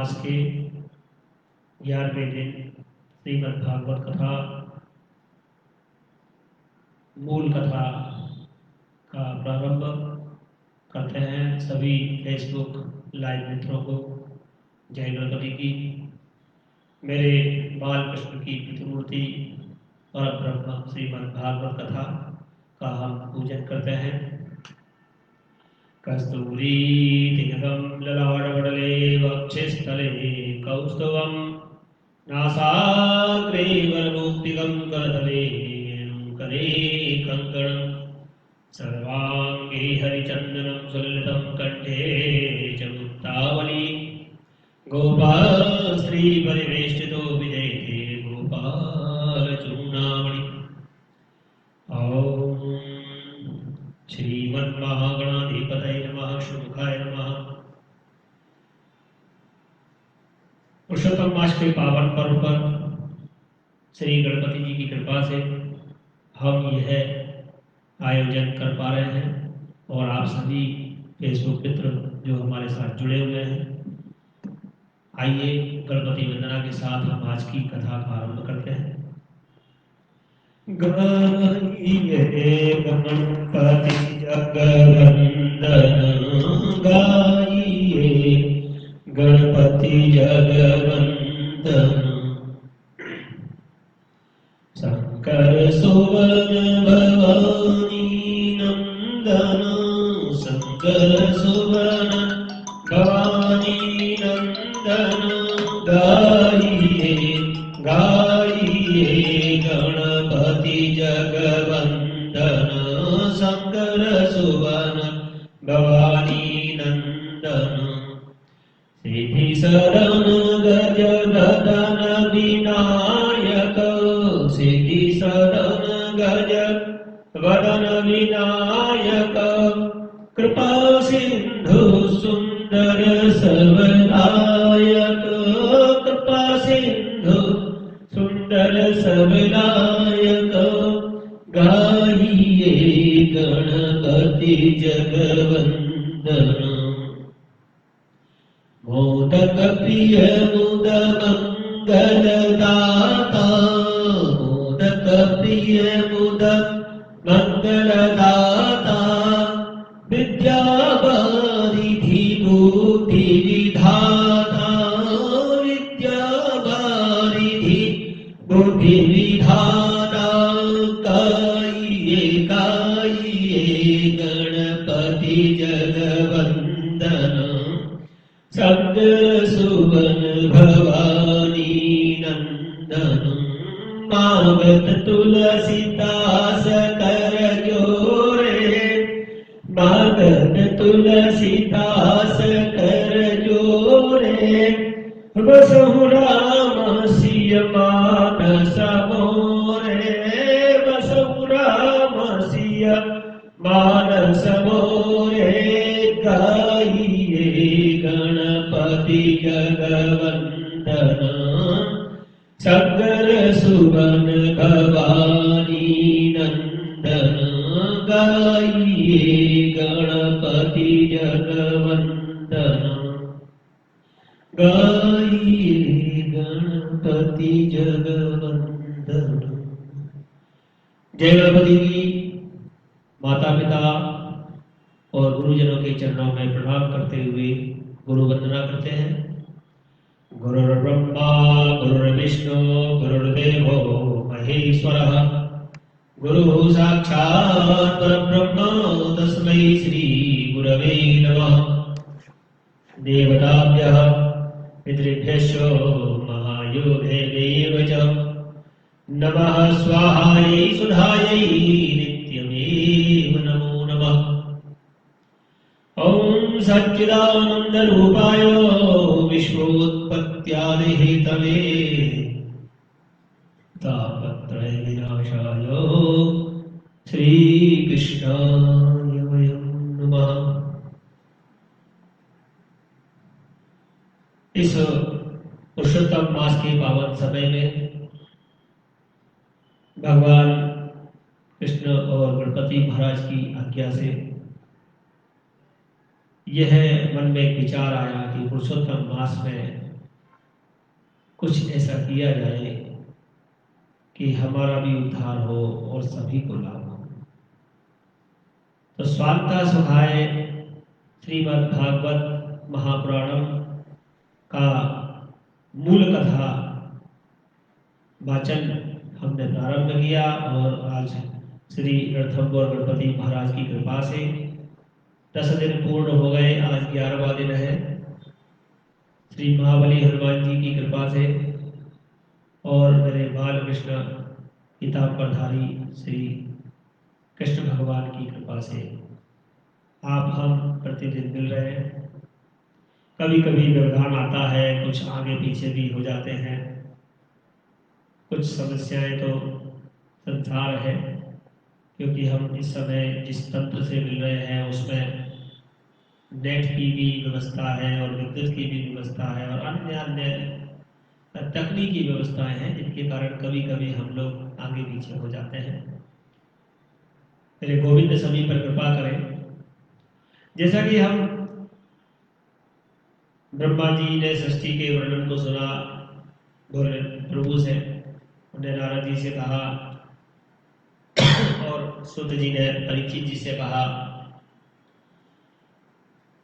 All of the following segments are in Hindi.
मास के 11वें दिन श्रीमद् भागवत कथा मूल कथा का प्रारंभ करते हैं। सभी फेसबुक लाइव मित्रों को जय गणपति की। मेरे बाल कृष्ण की पितृमूर्ति और ब्रह्म श्रीमद् भागवत कथा का हम पूजन करते हैं। कस्तूरी तिलकं ललाटपटले वक्षस्थले कौस्तुभं नासाग्रे वरमौक्तिकं करतले करे कंकणं सर्वांगे हरिचन्दनं सुललितं कंठे च मुक्तावली गोपाल श्री परिवेष्टितो विजयते गोपाल चूर्णामणि। ओम श्रीमन्महागणाधिपतये नमः। शुभाय नमः। पुरुषोत्तम मास के पावन पर्व पर श्री गणपति जी की कृपा से हम यह आयोजन कर पा रहे हैं और आप सभी फेसबुक मित्र जो हमारे साथ जुड़े हुए हैं। आइए गणपति वंदना के साथ हम आज की कथा का आरंभ करते हैं। गाइए गणपति जगवंदन, गाइए गणपति जगवंदन। शंकर सुवन भवानी नंदन, शंकर सुवन भवानी नंदन। गाइए गाइए गणपति जगवंदन, शंकर सुवन भवानी नंदन। सिद्धि शरण गज गदन विनायक, सिद्धि शरण गज वदन विनायक। कृपा सिंधु सुंदर सर्वदायक, कृपा सिंधु सुंदर सर्वदायक। गाइए गणपति जगवंदन। मोदक प्रिय मुद मंगल दाता, मोदक प्रिय मुद मंगल दाता। विद्या वारिधि बुद्धि विधाता, विद्या वारिधि बुद्धि विधाता। गाइए गाइए गणपति जगवंदन, शंकर सुवन भवानी नंदन। मागत तुलसीदास कर जोरे, मागत तुलसीदास कर जोरे। बसहु राम सिय मानस मोरे, बसहु राम सिय मानस मोरे। गाइए गणपति जगवंदन, शंकर सुवन भवानी नंदन। गाइए गणपति जगवंदन, गाइए गणपति जगवंदन। जय गणपति की। माता पिता और गुरुजनों के चरणों में प्रणाम करते हुए गुरु वंदना करते हैं। गुरुर्ब्रह्मा गुरुर्विष्णु गुरुर्देवो महेश्वरः, गुरुः साक्षात् परब्रह्म तस्मै श्री गुरवे नमः। देवताभ्यः पितृभ्यश्च महायोगेभ्यो च नमः। स्वाहायै सुधायै नित्यमेव नमो नमः। ओम सच्चिदानंद रूपाय विश्वोत्पत्त्यादि हेतवे तापत्रय विनाशाय श्री कृष्णाय वयं नमः। इस पुरुषोत्तम मास के पावन समय में भगवान कृष्ण और गणपति महाराज की आज्ञा से यह मन में एक विचार आया कि पुरुषोत्तम मास में कुछ ऐसा किया जाए कि हमारा भी उद्धार हो और सभी को लाभ हो। तो स्वांता सुखाय श्रीमद् भागवत महापुराणम का मूल कथा वाचन हमने प्रारंभ किया और आज श्री रणथंभौर गणपति महाराज की कृपा से 10 दिन पूर्ण हो गए। आज 11वां दिन है। श्री महाबली हनुमान जी की कृपा से और मेरे बाल कृष्ण किताबधारी श्री कृष्ण भगवान की कृपा से आप हम प्रतिदिन मिल रहे हैं। कभी कभी व्यवधान आता है, कुछ आगे पीछे भी हो जाते हैं, कुछ समस्याएं तो संसार है, क्योंकि हम इस समय जिस तंत्र से मिल रहे हैं उसमें नेट की भी व्यवस्था है और विद्युत की भी व्यवस्था है और अन्य अन्य तकनीकी व्यवस्थाएं हैं, जिनके कारण कभी कभी हम लोग आगे पीछे हो जाते हैं। मेरे गोविंद सभी पर कृपा करें। जैसा कि हम ब्रह्मा जी ने सृष्टि के वर्णन को सुना भोले प्रभु से, उन्हें नारद जी से कहा और सूत जी ने परीक्षित जी से कहा।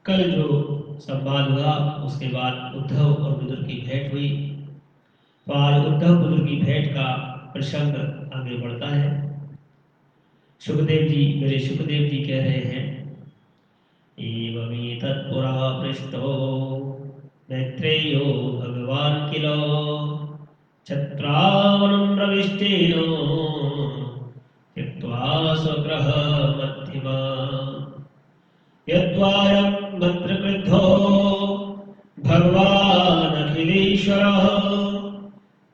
कल जो संवाद हुआ उसके बाद उद्धव और विदुर की भेंट हुई। तो आज उद्धव विदुर की भेंट का प्रसंग आगे बढ़ता है। सुखदेव जी, मेरे सुखदेव जी कह रहे हैं, एवमेतत्पुरा पृष्टो मैत्रेयो भगवान् किलो छत्रावनं प्रविष्टेन त्यक्त्वा स्वगृहमध्यमा यद्वारं मन्त्रकृद्धो भगवान् अखिलेश्वरः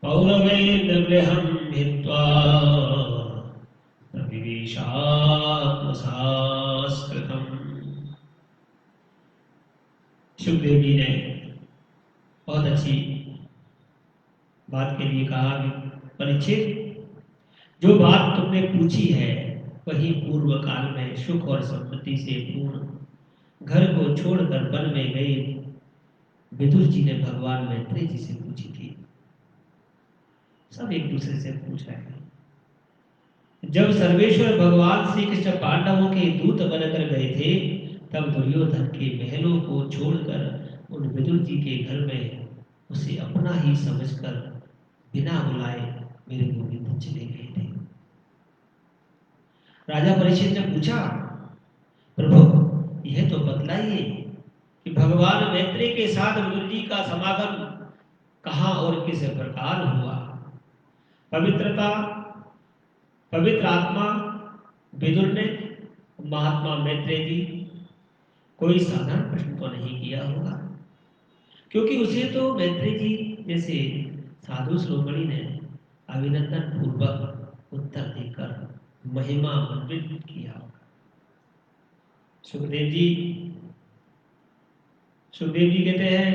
पौरवेन्द्रगृहं हित्वा प्रविवेशात्मसास्कृतम्। सुखदेव जी ने बहुत अच्छी बात के लिए कहा कि परीक्षित, जो बात तुमने पूछी है वही पूर्व काल में सुख और समृद्धि से पूर्ण घर को छोड़कर वन में गए विदुर जी ने भगवान मैत्रेय जी से पूछी थी। सब एक दूसरे से पूछ रहे हैं। जब सर्वेश्वर भगवान श्री कृष्ण पांडवों के दूत बनकर गए थे, तब दुर्योधन के महलों को छोड़कर उन विदुर जी के घर में उसे अपना ही समझकर बिना बुलाए मेरे गोविंद चले गए थे। राजा परीक्षित ने पूछा, प्रभु यह तो बतलाइए कि भगवान मैत्रेय के साथ विदुर जी का समागम कहाँ और किस प्रकार हुआ। पवित्र आत्मा विदुर ने महात्मा मैत्रेय जी कोई साधारण प्रश्न तो नहीं किया होगा, क्योंकि उसे तो मैत्रेय जी जैसे साधु श्रोमणी ने अभिनंदन पूर्वक उत्तर देकर महिमा मंडित किया होगा। सुखदेव जी कहते हैं,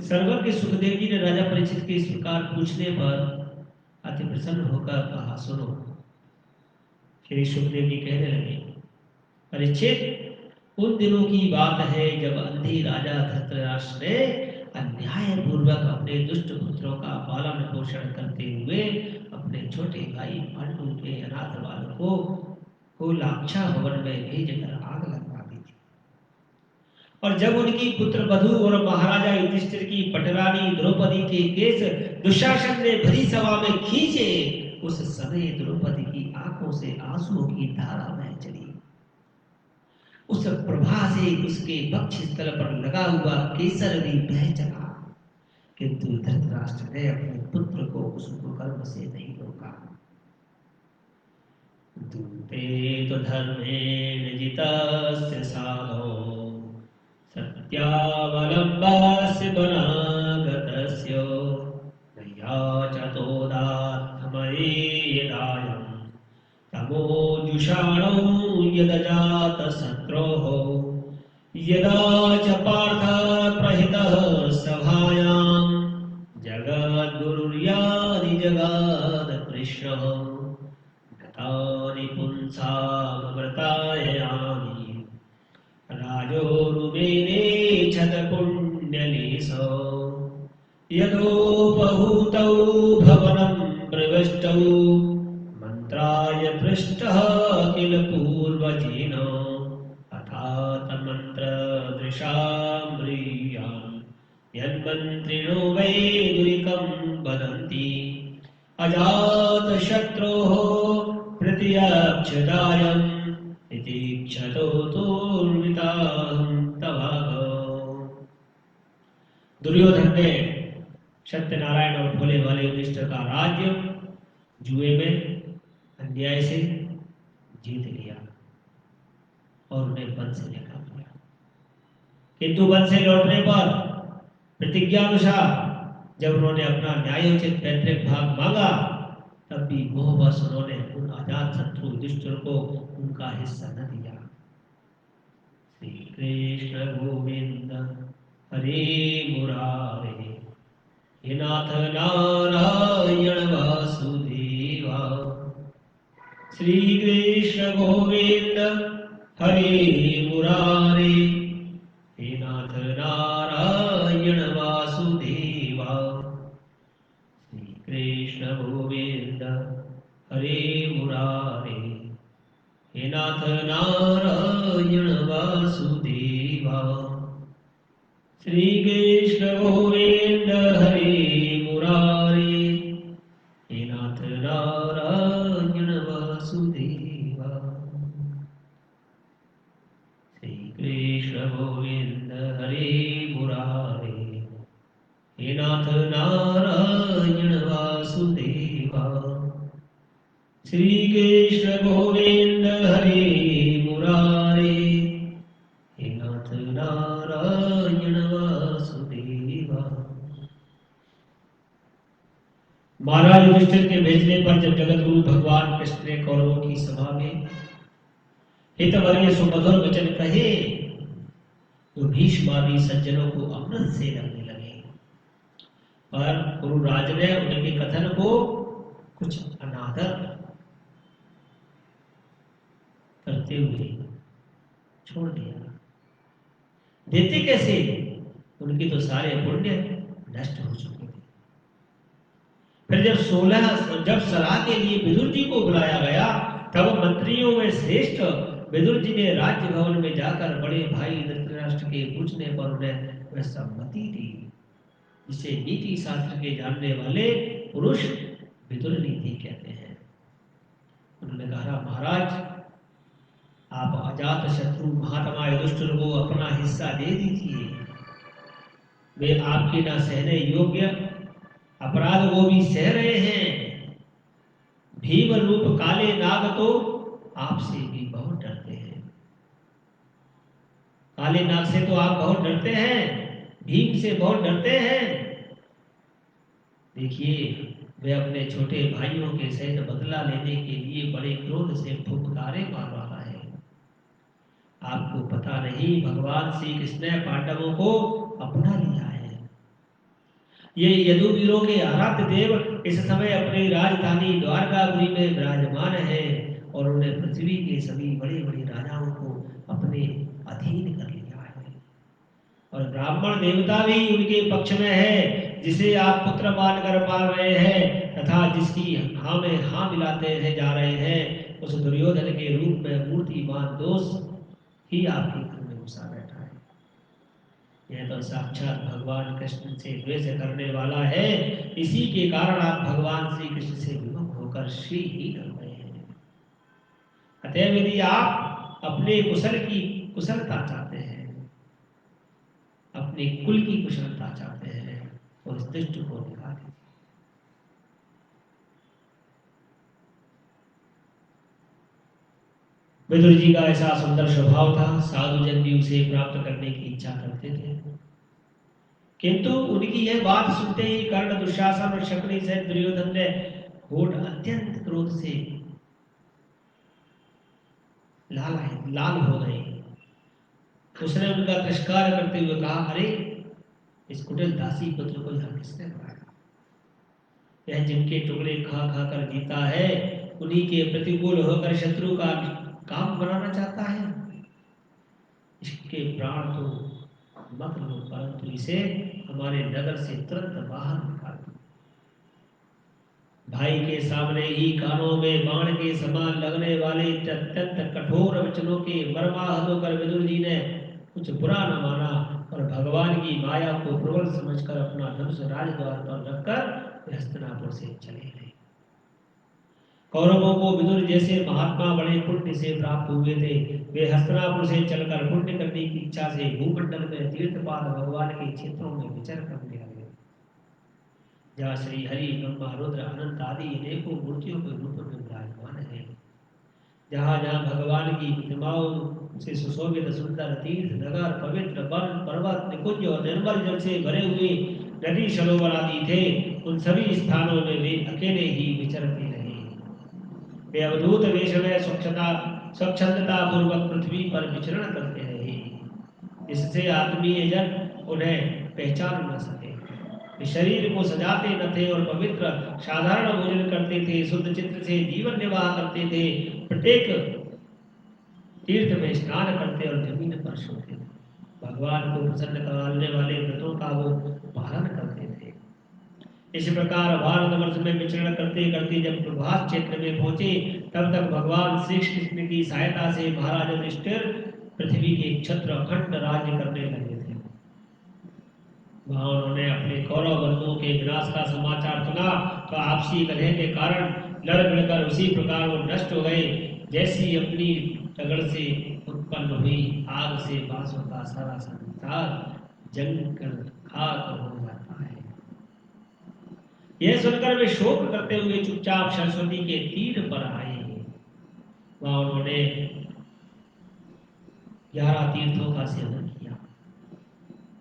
सर्वज्ञ सुखदेव जी ने राजा परीक्षित के इस प्रकार पूछने पर अति प्रसन्न होकर कहा, सुनो। श्री सुखदेव जी कहने लगे, परीक्षित उन दिनों की बात है जब अंधी राजा धृतराष्ट्र ने अन्याय पूर्वक अपने दुष्ट पुत्रों का पालन पोषण करते हुए अपने छोटे भाई पांडु के अनाथ बालकों को लाक्षा भवन में भेजकर आग लगवा दी थी। और जब उनकी पुत्र वधु और महाराजा युधिष्ठिर की पटरानी द्रौपदी के केस दुशासन ने भरी सभा में खींचे, उस समय द्रौपदी की आंखों से आंसुओं की धारा बह चली। उस प्रभा से उसके वक्ष स्थल पर लगा हुआ केसर भी बह चला, किंतु धृतराष्ट्र ने अपने पुत्र को उस कुकर्म से नहीं रोका। दूते तो धर्मेण जितस्य साधो सत्यावलम्बस्य वनागतस्य नयाचतोदात्मये यदायं तमोजुषाणो यदजातशत्रोः यदा च पार्थ प्रहितः सभायां जगद्गुरुर्यादि जगादकृष्णः गतानि पुंसामृतायानि राजोरुमेने क्षत पुण्यलेशो यदोपहूतौ भवनं प्रविष्टौ मंत्राय पृष्टः किल पूर्वजेन अथात मंत्र दृशाम्रियान् यन्मन्त्रिणो वै दुरिकं वदन्ति अजातशत्रोः प्रत्यक्षदायम् इति क्षतो तूर्वितां तवागो। दुर्योधन ने सत्यनारायण और भोले वाले युधिष्ठिर का राज्य जुए में अन्याय से जीत लिया और उन्हें वन से निकाल दिया। किंतु वन से लौटने पर प्रतिज्ञानुसार जब उन्होंने अपना न्यायोचित पैतृक भाग मांगा तब भी मोहवश उन्होंने उन अजात शत्रु युधिष्ठिर को उनका हिस्सा न दिया। श्री कृष्ण गोविंद हरे मुरारे हे नाथ नारायण वासुदेवा। श्री कृष्ण गोविंद हरे मुरारे हे नाथ नारायण वासुदेवा। श्री कृष्ण गोविंद हरे मुरारे हे नाथ नारायण वासुदेवा। श्री कृष्ण गोविंद हरे मुरारे हे नाथ नारायण वासुदेवा। श्री कृष्ण गोविंद हरे मुरारे हे नाथ नारायण वासुदेवा। श्री कृष्ण गोविंद हरे मुरारे हे नाथ नारायण वासुदेवा। महाराज युधिष्ठिर के भेजने पर जब जगत गुरु भगवान कृष्ण ने कौरवों की सभा में हितवर्य सुमधुर वचन कहे तो भीष्म आदि सज्जनों को अमृत से लगने लगे, पर गुरुराज ने उनके कथन को कुछ अनादर करते हुए छोड़ दिया। देते कैसे? उनके तो सारे पुण्य नष्ट हो चुके थे। फिर जब सलाह के लिए विदुर जी को बुलाया गया तब मंत्रियों में श्रेष्ठ विदुर जी ने राज्य भवन में जाकर बड़े भाई धृतराष्ट्र के पूछने पर उन्हें वह सम्मति दी, जिसे नीति शास्त्र के जानने वाले पुरुष विदुर नीति कहते हैं। उन्होंने कहा, महाराज आप अजात शत्रु महात्मा युधिष्ठिर को अपना हिस्सा दे दीजिए। वे आपके न सहने योग्य अपराध वो भी सह रहे हैं। भीम रूप काले नाग तो आपसे भी बहुत डरते हैं। काले नाग से तो आप बहुत डरते हैं, भीम से बहुत डरते हैं। देखिए, वे अपने छोटे भाइयों के सहित बदला लेने के लिए बड़े क्रोध से फुफकारे मार रहा है। आपको पता नहीं भगवान श्री कृष्ण ने पांडवों को अपना लिया है। ये यदुवीरों के आराध्य देव इस समय अपनी राजधानी द्वारकापुरी में विराजमान है और उन्हें पृथ्वी के सभी बड़े बड़े राजाओं को अपने अधीन कर लिया है। और ब्राह्मण देवता भी उनके पक्ष में है, जिसे आप पुत्र मानकर पाल रहे हैं तथा जिसकी हाँ में हाँ मिलाते रहे जा रहे हैं, उस दुर्योधन के रूप में मूर्तिमान दोष ही आपके घर में घुसा बैठा है। यह तो साक्षात भगवान कृष्ण से द्वेष करने वाला है। इसी के कारण आप भगवान श्री कृष्ण से विमुख होकर श्री ही कर रहे हैं। अतः यदि आप अपने कुशल की कुशलता चाहते हैं, अपने कुल की कुशलता चाहते हैं, तो इस दुष्ट को दिखा दीजिए। विदुर जी का ऐसा सुंदर स्वभाव था, साधु जन भी उसे प्राप्त करने की इच्छा करते थे। किंतु उनकी यह बात सुनते ही कर्ण, दुशासन और शकुनी सहित दुर्योधन ने होठ अत्यंत क्रोध से लाल हो गए। उसने उनका तिरस्कार करते हुए कहा, अरे इस कुटिल दासी पुत्र को यहाँ किसने बनाया? यह जिनके टुकड़े खा खा कर जीता है, उन्हीं के प्रतिकूल होकर शत्रु का काम बनाना चाहता है। इसके प्राण तो मत लो, परंतु इसे हमारे नगर से तुरंत बाहर निकाल दो। भाई के सामने ही कानों में बाण के समान लगने वाले अत्यंत कठोर वचनों के मर्माहत होकर विदुर जी ने कुछ बुरा न माना और भगवान की माया को प्रबल समझकर अपना धनुष राजद्वार पर रखकर हस्तिनापुर से चले गए। कौरवों को विदुर जैसे महात्मा बड़े पुण्य से प्राप्त हुए थे। वे हस्तिनापुर से चलकर पुण्य करने की इच्छा से भूमंडल में तीर्थपाद भगवान के क्षेत्रों में विचर करने लगे, जहाँ श्री हरि ब्रह्मा रुद्र अनंत आदि अनेकों मूर्तियों के रूप में विराजमान है। जहाँ जहाँ भगवान की प्रतिमाओं से सुशोभित सुंदर तीर्थ नगर, पवित्र वन, पर्वत, निकुंज और निर्मल जल से भरे हुए नदी सरोवर आदि थे, उन सभी स्थानों में वे अकेले ही विचरते रहे। वे अवधूत वेश में स्वच्छंदता पूर्वक पृथ्वी पर विचरण करते रहे, जिससे आत्मीय जन उन्हें पहचान न सके। वे शरीर को सजाते न थे और पवित्र साधारण भोजन करते थे, शुद्ध चित्त से जीवन निर्वाह करते थे, प्रत्येक तीर्थ में स्नान करते और जमीन पर सोते थे। भगवान को प्रसन्न कराने वाले व्रतों का वो पालन करते थे। इस प्रकार भारतवर्ष में विचरण करते करते जब प्रभास क्षेत्र में पहुंचे, तब तक भगवान श्री कृष्ण की सहायता से महाराज युधिष्ठिर पृथ्वी के क्षत्र अखंड राज्य करने लगे थे। वहां उन्होंने अपने कौरव बंधुओं के विनाश का समाचार सुना तो आपसी कलह के कारण लड़ भिड़कर उसी प्रकार वो नष्ट हो गए, जैसी अपनी टगड़ से उत्पन्न हुई आग से बांसों का सारा संसार जलकर खाक हो जाता है। यह सुनकर वे शोक करते हुए चुपचाप सरस्वती के तीर पर आए। वहां उन्होंने 11 तीर्थों का सेवन किया।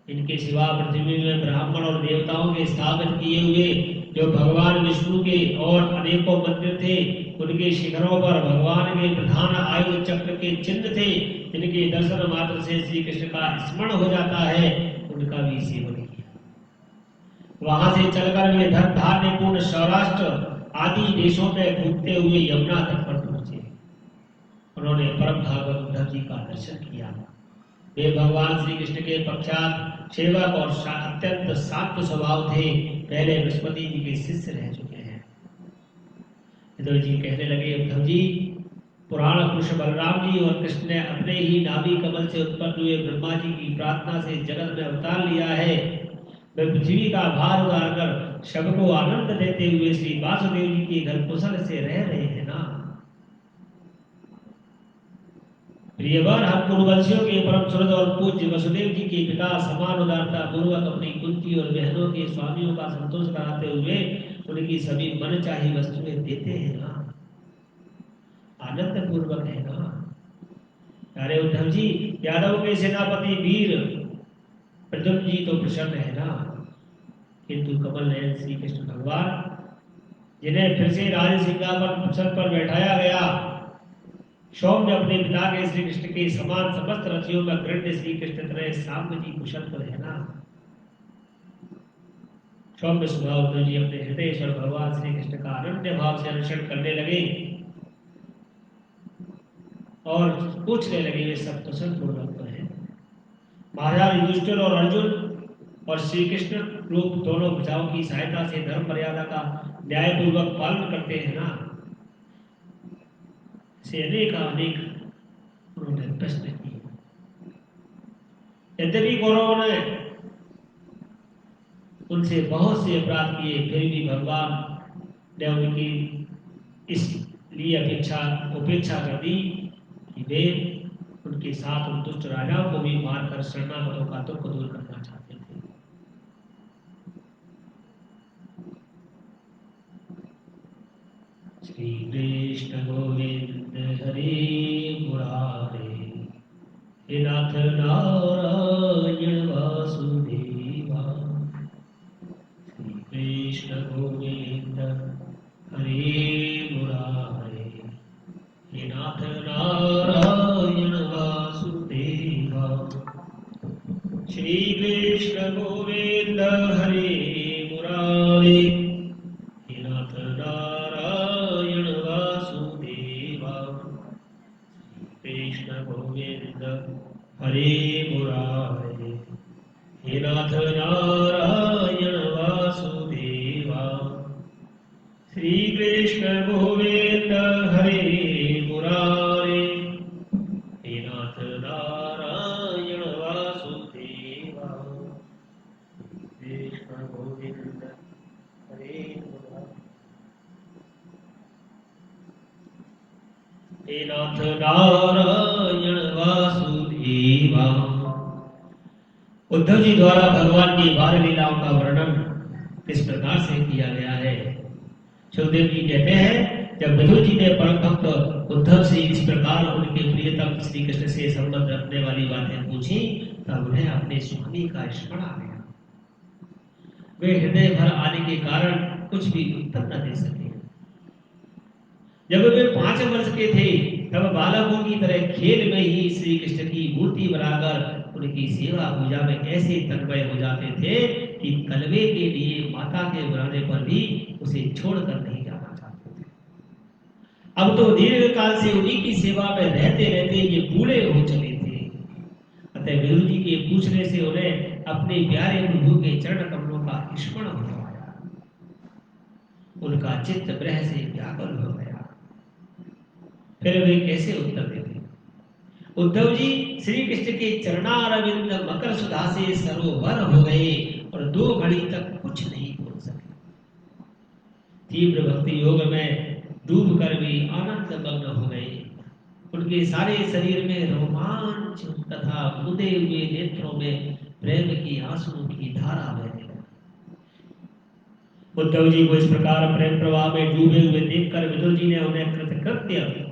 इनके सिवा पृथ्वी में ब्राह्मण और देवताओं के स्थापित किए हुए जो भगवान विष्णु के और अनेकों मंदिर थे, उनके शिखरों पर भगवान के प्रधान आयु चक्र के चिन्ह थे, जिनके दर्शन मात्र से श्री कृष्ण का स्मरण हो जाता है, उनका भी सेवन किया। वहां से चलकर वे धन धान्य पूर्ण सौराष्ट्र आदि देशों में घूमते हुए यमुना तट पर पहुंचे। उन्होंने परम भागवत उद्धव जी का दर्शन किया। वे भगवान श्री कृष्ण के पश्चात सेवक और अत्यंत शांत स्वभाव थे, पहले बृहस्पति जी के शिष्य रह चुके हैं। उद्धव जी कहने लगे, उद्धव जी, पुराण पुरुष बलराम जी और कृष्ण ने अपने ही नाभि कमल से उत्पन्न हुए ब्रह्मा जी की प्रार्थना से जगत में अवतार लिया है। वे पृथ्वी का भार उतारकर सबको आनंद देते हुए श्री वासुदेव जी के घर कुशल से रह रहे हैं ना। प्रियवर, हम कुरुवंशियों के परम सुहृद और पूज्य वसुदेव जी के पिता समान उदारता पूर्वक अपनी कुंती और बहनों के स्वामियों का संतोष कराते हुए उनकी सभी मनचाही वस्तुएं देते हैं ना, आनंद पूर्वक है ना। अरे उद्धव जी, यादव के सेनापति वीर प्रद्युम्न जी तो प्रसन्न है ना, किंतु कमल नयन श्री कृष्ण भगवान, जिन्हें फिर से राज सिंहासन पर बैठाया गया, सौम्य अपने पिता के श्री कृष्ण के समान समस्त रथियों में गृह्य श्री कृष्ण तरह साम्य जी कुशल तो है ना। सौम्य स्वभाव उद्धव जी अपने हृदय स्वर भगवान श्री कृष्ण का अनन्य भाव से अनुसरण करने लगे और पूछने लगे, वे सब कुशल पूर्वक तो है। महाराज युधिष्ठिर और अर्जुन और श्री कृष्ण रूप दोनों भुजाओं की सहायता से धर्म मर्यादा का न्याय पूर्वक पालन करते हैं ना। से अनेक उन्होंने प्रश्न किए। यद्यपि कौरवों ने उनसे बहुत से अपराध किए, फिर भी भगवान ने उनकी इसलिए उपेक्षा कर दी कि वे उनके साथ उन दुष्ट राजाओं को भी मारकर शरणागतों का दुख दूर करना चाहते थे। श्री कृष्ण गोविंद हरे मुरारे, हे नाथ नारायण वासुदेवा। श्री कृष्ण गोविंद हरे मुरारे, हे नाथ नारायण वासुदेवा। श्री कृष्ण गोविंद हरे मुरारे, हे नाथ नारायण वासुदेवा। कृष्ण गोविंद हरे मुरारे, हे नाथ नारायण वासुदेवा श्री कृष्ण गोविंद हरे मुरारे। हे नाथ नारायण वासुदेवा कृष्ण गोविंद हरे मुरारे। हे नाथ नारायण वासुदेवा। उद्धव जी द्वारा भगवान की बाल लीलाओं का वर्णन किस प्रकार से किया गया है। सुखदेव जी कहते हैं, जब विदुर जी ने परम भक्त उद्धव से इस प्रकार उनके प्रियतम श्री कृष्ण से संबंध रखने वाली बातें पूछी, तब उन्हें अपने स्वामी का स्मरण आ गया। वे हृदय भर आने के कारण कुछ भी उत्तर न दे सके। जब वे 5 वर्ष के थे, तब बालकों की तरह खेल में ही श्री कृष्ण की मूर्ति बनाकर उनकी सेवा पूजा में ऐसे तन्मय हो जाते थे कि कलवे के लिए माता के बुलाने पर भी उसे छोड़कर नहीं जाना चाहते थे। अब तो दीर्घ काल से उन्हीं की सेवा में रहते रहते ये बूढ़े हो चले थे। अतः विदुर जी के पूछने से उन्हें अपने प्यारे प्रभु के चरण कमलों का स्मरण हो आया। उनका चित्त ब्रह से व्याकुल हो गया। फिर वे कैसे उत्तर देते। उद्धव जी श्री कृष्ण के चरणारविंद मकर सुधा से सरोवर हो गए और 2 घड़ी तक कुछ नहीं बोल सके। तीव्र भक्ति योग में डूबकर भी आनंद मग्न हो गए। उनके सारे शरीर में रोमांच तथा मुदे हुए नेत्रों में प्रेम की आंसुओं की धारा बहने लगी। उद्धव जी को इस प्रकार प्रेम प्रवाह में डूबे हुए देखकर विदुर जी ने उन्हें कृतकृत्य हो गए।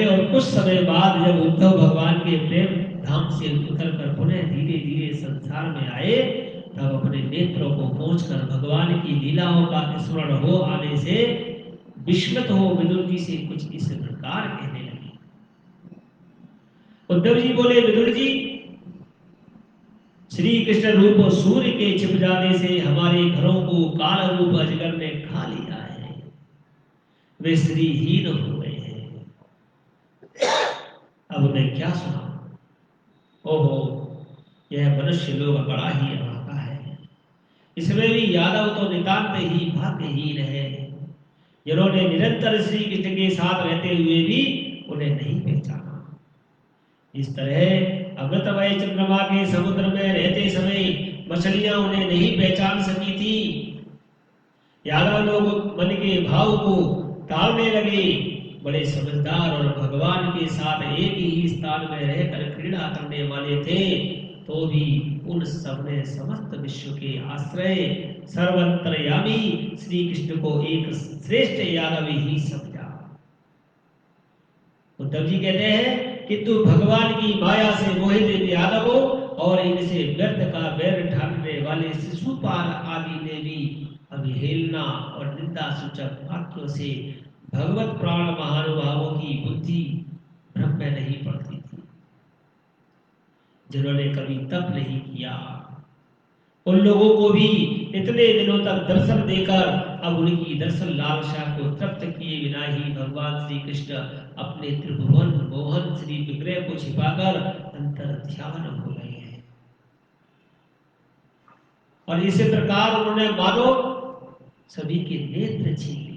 और कुछ समय बाद जब उद्धव भगवान के प्रेम धाम से उतरकर पुनः धीरे धीरे संसार में आए, तब अपने नेत्रों को पोंछकर भगवान की लीलाओं का स्मरण हो आने से विस्मित हो विदुर जी से कुछ इस प्रकार कहने लगे। उद्धव जी बोले, विदुर जी, श्री कृष्ण रूप सूर्य के छिप जाने से हमारे घरों को काल रूप अजगर ने खा लिया है। वे श्रीहीन हो गए हैं। अब उन्हें क्या सुना। ओहो, यह मनुष्य लोग बड़ा ही अभागा है। इसमें भी यादव तो नितांत ही भाग्यहीन है, जिन्होंने निरंतर श्री कृष्ण के साथ रहते हुए भी उन्हें नहीं पहचाना। इस तरह अमृतमय चंद्रमा के समुद्र में रहते समय मछलियां उन्हें नहीं पहचान सकी थी। यादव लोग मन के भाव को टालने लगे। बड़े समझदार और भगवान के साथ एक ही स्थान में रहकर क्रीड़ा करने वाले थे, तो भी उन सबने समस्त विश्व के आश्रय सर्वंतर्यामी श्री कृष्ण को एक श्रेष्ठ यादव ही समझा। उद्धव जी कहते हैं, किंतु भगवान की माया से मोहित यादवों और इनसे व्यर्थ का बैर ठानने वाले शिशुपाल आदि ने भी अवहेलना और निंदा सूचक वाक्यों से भगवत प्राण महानुभावों की बुद्धि भ्रम में नहीं पड़ती थी। जिन्होंने कभी तप नहीं किया, उन लोगों को भी इतने दिनों तक दर्शन देकर अब उनकी दर्शन लालसा को तृप्त किए बिना ही भगवान श्री कृष्ण अपने त्रिभुवन मोहन श्री विग्रह को छिपाकर अंतर ध्यान हो गए हैं। और इसी प्रकार उन्होंने मानो सभी के नेत्र छीन लिए।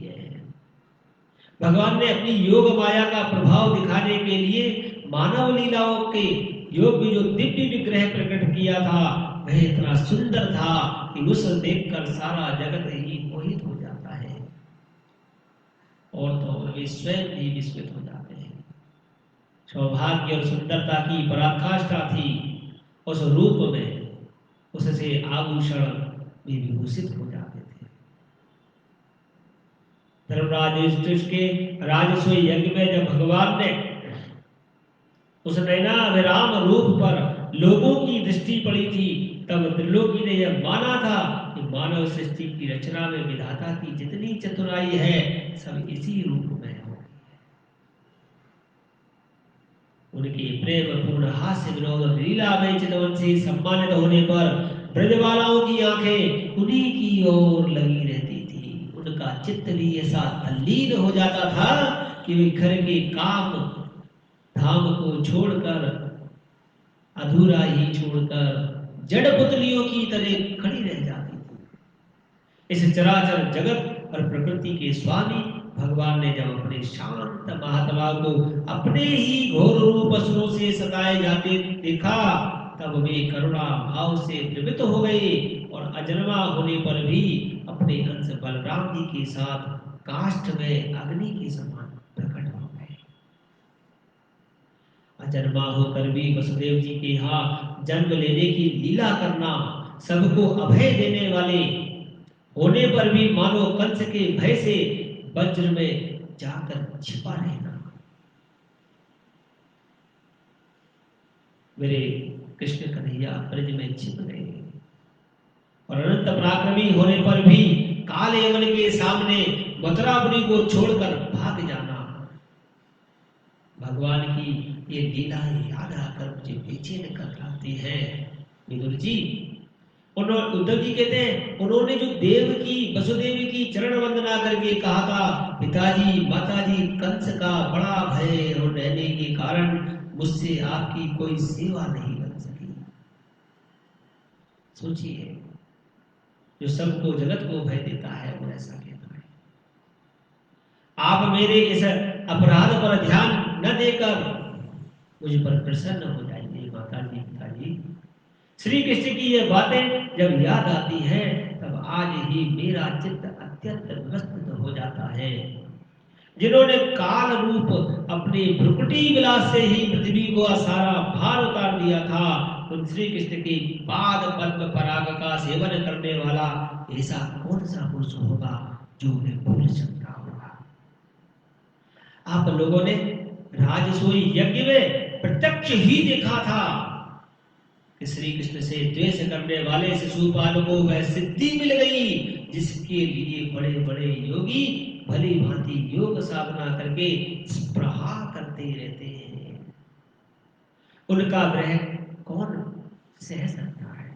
भगवान ने अपनी योग माया का प्रभाव दिखाने के लिए मानव लीलाओं के योग में जो दिव्य विग्रह प्रकट किया था, वह इतना सुंदर था कि उसे देखकर सारा जगत ही मोहित हो जाता है। और तो और वे स्वयं भी विस्मित हो जाते हैं। सौभाग्य और सुंदरता की पराकाष्ठा थी उस रूप में, उससे आभूषण भी विभूषित हो जाते थे। धर्मराज युधिष्ठिर के राजसूय यज्ञ में जब भगवान ने उस नैना विराम रूप पर लोगों की दृष्टि पड़ी थी, तब त्रिलोकी ने यह माना था कि मानव सृष्टि की रचना में विधाता की जितनी चतुराई है सब इसी रूप में है। उनके प्रेम पूर्ण हास्य विनोद लीला में चितवन से सम्मानित होने पर ब्रजबालाओं की आंखें उन्हीं की ओर लगी रहती थी। उनका चित्त भी ऐसा तल्लीन हो जाता था कि वे घर के काम धाम को छोड़कर, अधूरा ही छोड़कर जड़ पुतलियों की तरह खड़ी रह जाती थी। इस चराचर जगत और प्रकृति के स्वामी भगवान ने जब अपने शांत महात्मा को अपने ही घोर रूप असुरों से सताए जाते देखा, तब वे करुणा भाव से द्रवित हो गए और अजन्मा होने पर भी अपने अंश बलराम जी के साथ काष्ठ में अग्नि के समान प्रकट हो गए। अजन्मा होकर भी वसुदेव जी के यहाँ जन्म लेने की लीला करना, सबको अभय देने वाले होने पर भी मानो कंस के भय से वज्र में जाकर छिपा रहना। मेरे कृष्ण कन्हैया ब्रज में छिप गए और अनंत पराक्रमी होने पर भी काल यमन के सामने मथुरापुरी को छोड़कर भाग जाना, भगवान की ये लीला याद आकर मुझे बेचैन कर लाती है। विदुर जी, उद्धव जी कहते हैं, उन्होंने जो देव की वसुदेव की चरण वंदना करके कहा था, पिताजी माताजी कंस का बड़ा भय और रहने के कारण मुझसे आपकी कोई सेवा नहीं बन सकी। सोचिए, जो सबको जगत को भय देता है वो ऐसा कहता है, आप मेरे इस अपराध पर ध्यान न देकर मुझ पर प्रसन्न हो जाइए। माताजी पिताजी, श्री कृष्ण की ये बातें जब याद आती है तब आज ही मेरा चित्त अत्यंत विस्तृत हो जाता है। जिन्होंने काल रूप अपने भ्रुकुटी विलास से ही पृथ्वी को सारा भार उतार दिया था, उन श्री कृष्ण के पाद पद्म पराग का सेवन करने वाला ऐसा कौन सा पुरुष होगा जो उन्हें भूल सकता होगा। आप लोगों ने राजसूय यज्ञ में प्रत्यक्ष ही देखा था कि श्री कृष्ण से द्वेष करने वाले शिशुपाल को वह सिद्धि मिल गई जिसके लिए बड़े बड़े योगी भली भांति योग साधना करके स्पृहा करते रहते हैं। उनका ग्रह कौन सह सकता है।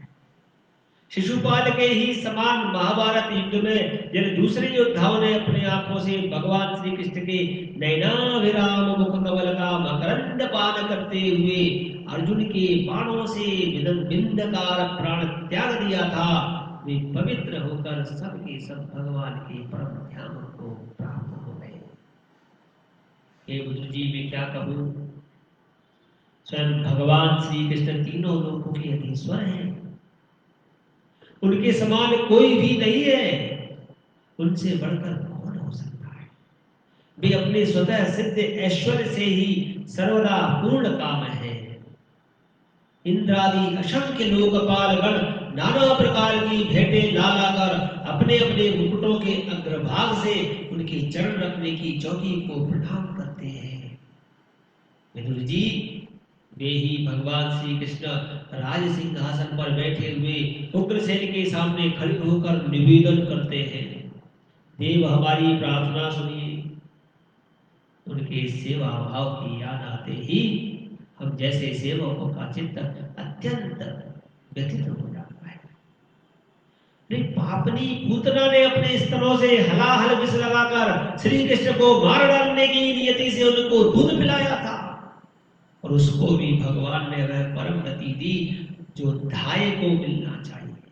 शिशुपाल के ही समान महाभारत युद्ध में जिन दूसरे योद्धाओं ने अपने आंखों से भगवान श्री कृष्ण के नैनाभिराम मुख कमल का मकरंद पान करते हुए अर्जुन के बाणों से बिंदकार प्राण त्याग दिया था, वे पवित्र होकर सबके सब भगवान के परम ध्यान को प्राप्त हो गए। हे बुद्ध जी, मैं क्या कहूँ, स्वयं भगवान श्री कृष्ण तीनों लोकों के अधीश्वर हैं, उनके समान कोई भी नहीं है, उनसे बढ़कर कौन हो सकता है। वे अपने स्वतः सिद्ध ऐश्वर्य से ही सर्वदा पूर्ण काम है। इंद्रादि असंख्य लोकपाल गण नाना प्रकार की भेंटें ला लाकर अपने अपने मुकुटों के अग्रभाग से उनके चरण रखने की चौकी को प्रणाम करते हैं। विदुर जी, वे ही भगवान श्री कृष्ण राज सिंहासन पर बैठे हुए उग्रसेन के सामने खड़े होकर निवेदन करते हैं, देव हमारी प्रार्थना सुनिए। उनके सेवा भाव की याद आते ही हम जैसे सेवकों का चित्त अत्यंत व्यथित हो जाता है। पापनी पूतना ने अपने स्तनों से हलाहल विष लगाकर श्री कृष्ण को मार डालने की नियति से उनको दूध पिलाया था, और उसको भी भगवान ने वह परम गति दी जो धाय को मिलना चाहिए।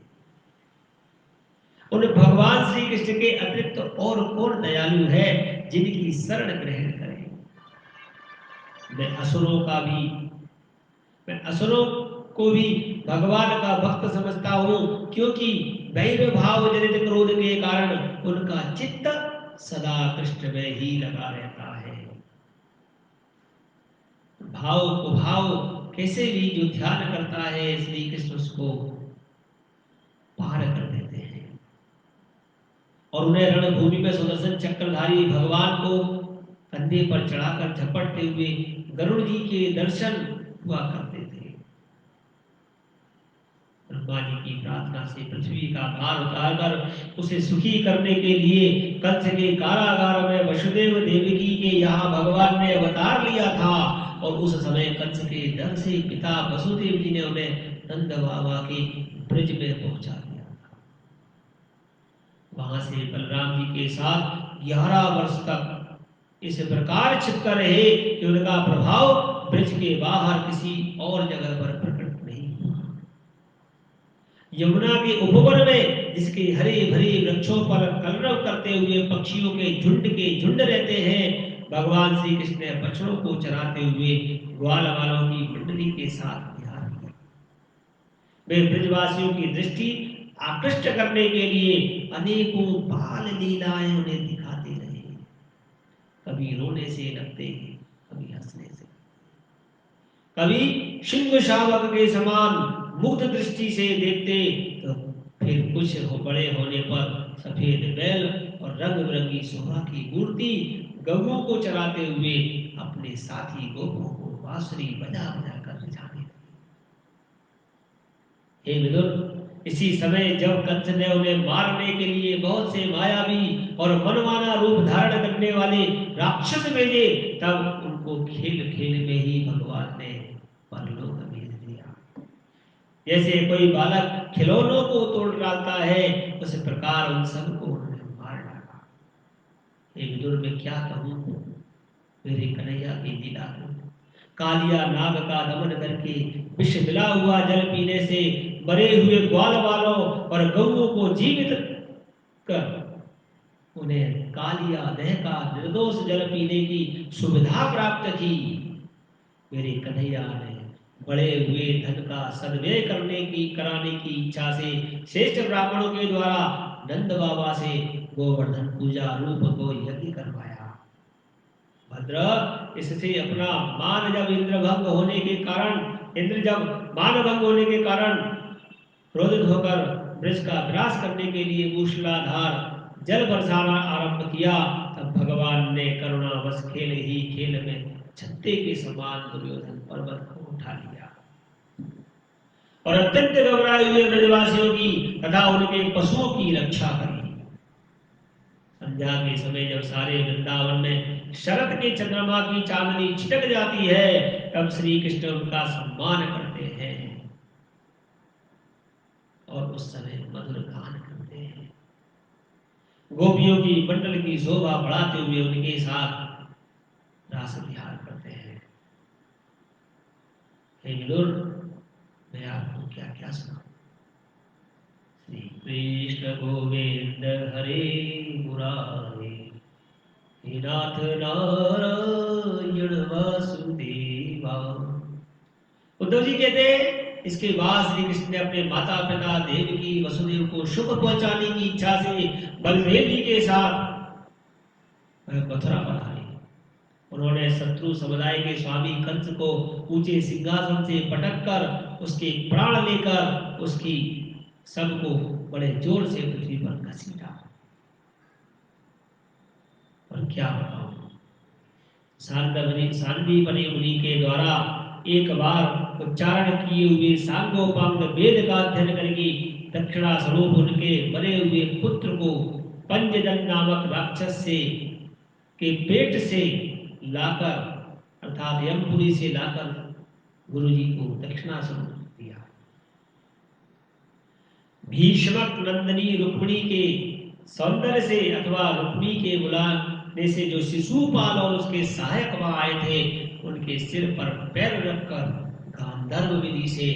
उन भगवान श्री कृष्ण के अतिरिक्त और कौन दयालु है जिनकी शरण ग्रहण करें। मैं असुरों को भी भगवान का भक्त समझता हूं, क्योंकि वैर भाव जनित क्रोध के कारण उनका चित्त सदा कृष्ण में ही लगा रहता है। भाव कुभाव कैसे भी जो ध्यान करता है श्री कृष्ण उसको पार कर देते हैं, और उन्हें रणभूमि में सुदर्शन चक्रधारी भगवान को कंधे पर चढ़ाकर झपटते हुए गरुड़ जी के दर्शन हुआ करते थे। ब्रह्मा जी की प्रार्थना से पृथ्वी का भार उतारकर उसे सुखी करने के लिए कंस के कारागार में वसुदेव देवकी के यहाँ भगवान ने अवतार लिया था, और उस समय कंस के डर से पिता वसुदेव जी ने उन्हें नंद बाबा के ब्रज में पहुंचा दिया था। वहां से बलराम जी के साथ 11 वर्ष तक इस प्रकार छिपकर रहे कि उनका प्रभाव ब्रज के बाहर किसी और जगह पर प्रकट नहीं हुआ। यमुना के उपवन में जिसके हरे भरे वृक्षों पर कलरव करते हुए पक्षियों के झुंड रहते हैं, भगवान श्री कृष्ण ने बछड़ों को चराते हुए ग्वाल वालों की मंडली के साथ विहार किया। वे ब्रजवासियों की दृष्टि आकृष्ट करने के लिए अनेकों बाल लीलाएं उन्हें दिखाते रहे। कभी रोने से लगते, कभी हंसने से, कभी सिंह शावक के समान मुग्ध दृष्टि से देखते, तो फिर कुछ बड़े होने पर सफेद बैल और रंग बिरंगी शोभा की मूर्ति गौओं को चराते हुए अपने साथी गोपों को बांसुरी बजा बजा कर रिझाने लगे। हे विदुर, इसी समय जब कंस ने उन्हें मारने के लिए बहुत से मायावी और मनमाना रूप धारण करने वाले राक्षस भेजे, तब उनको खेल खेल में ही भगवान ने परलोक भेज दिया। जैसे कोई बालक खिलौनों को तोड़ डालता है, उस प्रकार उन सबको उन्होंने मार डाला। हे विदुर, मैं क्या कहूं मेरे कन्हैया की लीला को। कालिया नाग का दमन करके विष मिला हुआ जल पीने से मरे हुए ग्वाल वालों और गौओं को जीवित कर उन्हें कालिया दह का निर्दोष जल पीने की सुविधा प्राप्त की। मेरे कन्हैया ने बड़े हुए धन का सदव्यय कराने की इच्छा से श्रेष्ठ ब्राह्मणों के द्वारा नंद बाबा से गोवर्धन पूजा रूप को यज्ञ करवाया। भद्र, इससे अपना मान जब इंद्र जब मान भंग होने के कारण क्रोधित होकर ब्रज का विनाश करने के लिए मूसलाधार जल बरसाना आरंभ किया, तब भगवान ने करुणावश खेल ही खेल में छत्ते के समान दुर्योधन पर्वत को उठा लिया और अत्यंत घबराए हुए ब्रजवासियों की तथा उनके पशुओं की रक्षा करी। संध्या के समय जब सारे वृंदावन में शरद के चंद्रमा की चांदनी छिटक जाती है, तब श्री कृष्ण उनका सम्मान करते हैं और उस समय मधुर गान करते हैं। गोपियों की मंडल की शोभा बढ़ाते हुए उनके साथ रास विहार करते हैं। हे विदुर, मैं आपको क्या क्या सुनाऊं। श्री कृष्ण गोविंद हरे मुरारे, हे नाथ नारायण वासुदेवा। उद्धव जी कहते हैं, इसके बाद श्री कृष्ण ने अपने माता पिता देवकी वसुदेव को सुख पहुंचाने की इच्छा से बलदेव जी के साथ मथुरा पर आए। उन्होंने शत्रु समुदाय के स्वामी कंस को ऊंचे सिंहासन से पटक कर उसके प्राण लेकर उसकी सबको बड़े जोर से पृथ्वी पर घसीटा। और क्या बताऊं, सांदीपनि मुनि के द्वारा एक बार उच्चारण किए हुए सांगोपांग वेद का अध्ययन करके दक्षिणा स्वरूप उनके मरे हुए पुत्र को पंचजन नामक राक्षस से के पेट से लाकर अर्थात यमपुरी से लाकर गुरुजी को दक्षिणा स्वरूप दिया। भीष्मक नंदनी रुक्मिणी के सौंदर्य से अथवा रुक्मिणी के बुलाने से जो शिशुपाल और उसके सहायक वहां आए थे, उनके सिर पर पैर रखकर गांधर्व विधि से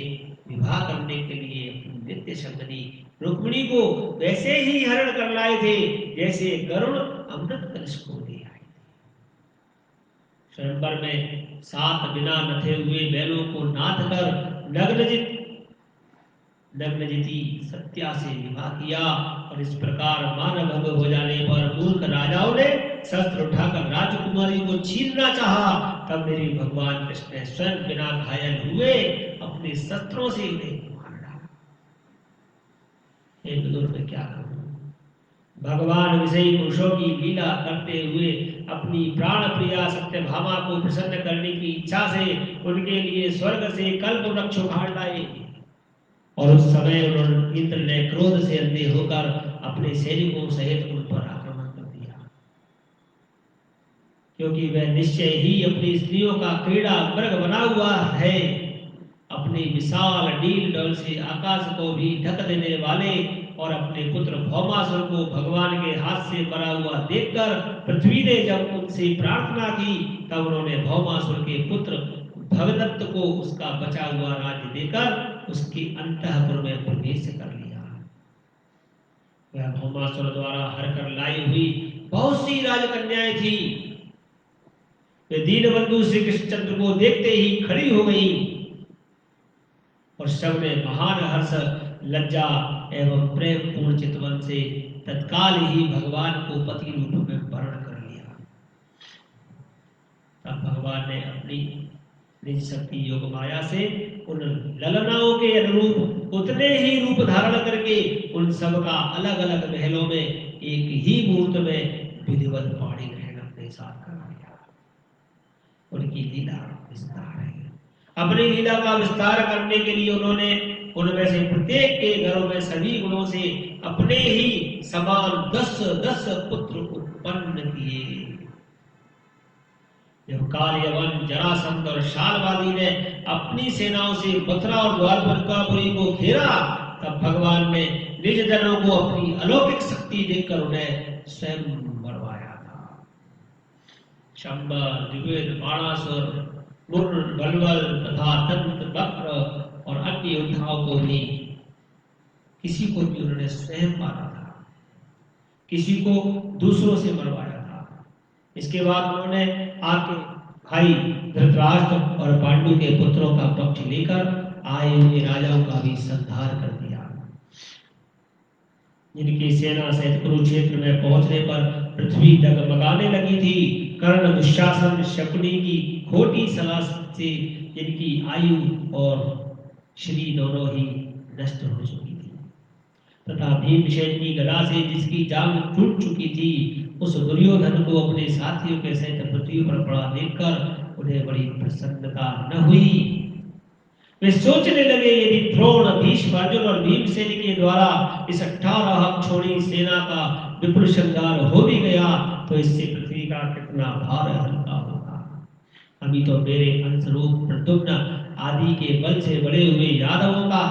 विवाह करने के लिए अपनी नित्य शंकरी रुक्मिणी को वैसे ही हरण कर लाए थे जैसे गरुड़ अमृत कलश को ले आए थे। स्वयंवर में 7 बिना नथे हुए बैलों को नाथ कर नग्नजिति सत्या से विवाह किया और इस प्रकार मानभंग हो जाने पर मूर्ख राजाओं ने शस्त्र उठाकर राजकुमारी को छीनना चाहा। तब मेरे भगवान कृष्ण स्वयं बिना घायल हुए अपने शस्त्रों से उन्हें मार डाला। हे विदुर, मैं क्या कहूं, भगवान विषयी पुरुषों की लीला करते हुए अपनी प्राण प्रिया सत्यभामा को प्रसन्न करने की इच्छा से उनके लिए स्वर्ग से कल्प वृक्ष उखाड़ लाए और उस समय इंद्र ने क्रोध से अंधे होकर अपने सैनिकों सहित उन पर आक्रमण कर दिया, क्योंकि वह निश्चय ही अपनी स्त्रियों का क्रीड़ा मृग बना हुआ है। अपनी विशाल डील डोल से आकाश को भी ढक देने वाले और अपने पुत्र भौमासुर को भगवान के हाथ से मरा हुआ देखकर पृथ्वी ने जब उनसे प्रार्थना की तब उन्होंने भौमासुर के पुत्र भगदत्त को उसका बचा हुआ राज्य देकर उसके अंतःपुर में प्रवेश कर लिया। वह भौमासुर द्वारा हर कर लाई हुई बहुत सी राजकन्याएं थी। वे दीनबंधु श्री कृष्णचंद्र को देखते ही खड़ी हो गई और सब ने महान हर्ष, लज्जा एवं प्रेम पूर्ण चितवन से तत्काल ही भगवान को पति रूप में वर्ण कर लिया। तब भगवान ने अपनी निज शक्ति योग माया से उन ललनाओं के अनुरूप उतने ही रूप धारण करके उन सब का अलग अलग महलों में एक ही मुहूर्त में विधिवत पाणी ग्रहण अपने साथ करा लिया। उनकी लीला विस्तार है। अपनी लीला का विस्तार करने के लिए उन्होंने उनमें से प्रत्येक के घरों में सभी गुणों से अपने ही समान 10-10 पुत्र उत्पन्न किए। जब कार्यवन, जरासंध और शालवादी ने अपनी सेनाओं से मथुरा और द्वारकापुरी को घेरा तब भगवान ने निज जनों को अपनी अलौकिक शक्ति देकर उन्हें स्वयं मरवाया था। शंबर, द्विवेद, बाणासुर, मुर्र, बलवल तथा तंत्र, वक्र और अन्य योद्धाओं को भी किसी को भी उन्होंने स्वयं मारा था, किसी को दूसरों से मरवाया था। इसके बाद उन्होंने आके भाई धृतराष्ट्र और पांडु के पुत्रों का पक्ष लेकर आए हुए राजाओं का भी संहार कर दिया। जिनकी सेना सहित कुरुक्षेत्र में पहुंचने पर पृथ्वी डगमगाने लगी थी। कर्ण, दुशासन, शकुनी की खोटी सलाह से जिनकी आयु और श्री दोनों ही नष्ट हो चुकी थी तथा भीमसेन की गदा से जिसकी जांघ टूट चुकी थी उस दुर्योधन को अपने साथियों के सहित पृथ्वी पर पड़ा देखकर उन्हें बड़ी प्रसन्नता न हुई। वे सोचने लगे यदि द्रोण, भीष्म, अर्जुन और भीमसेन के द्वारा इस 18 छोड़ी सेना का विपुल श्रृंगार हो भी गया तो इससे पृथ्वी का कितना भार हल्का होगा। अभी तो मेरे अंशरूप प्रद्युम्न आदि के बल से बड़े हुए यादवों का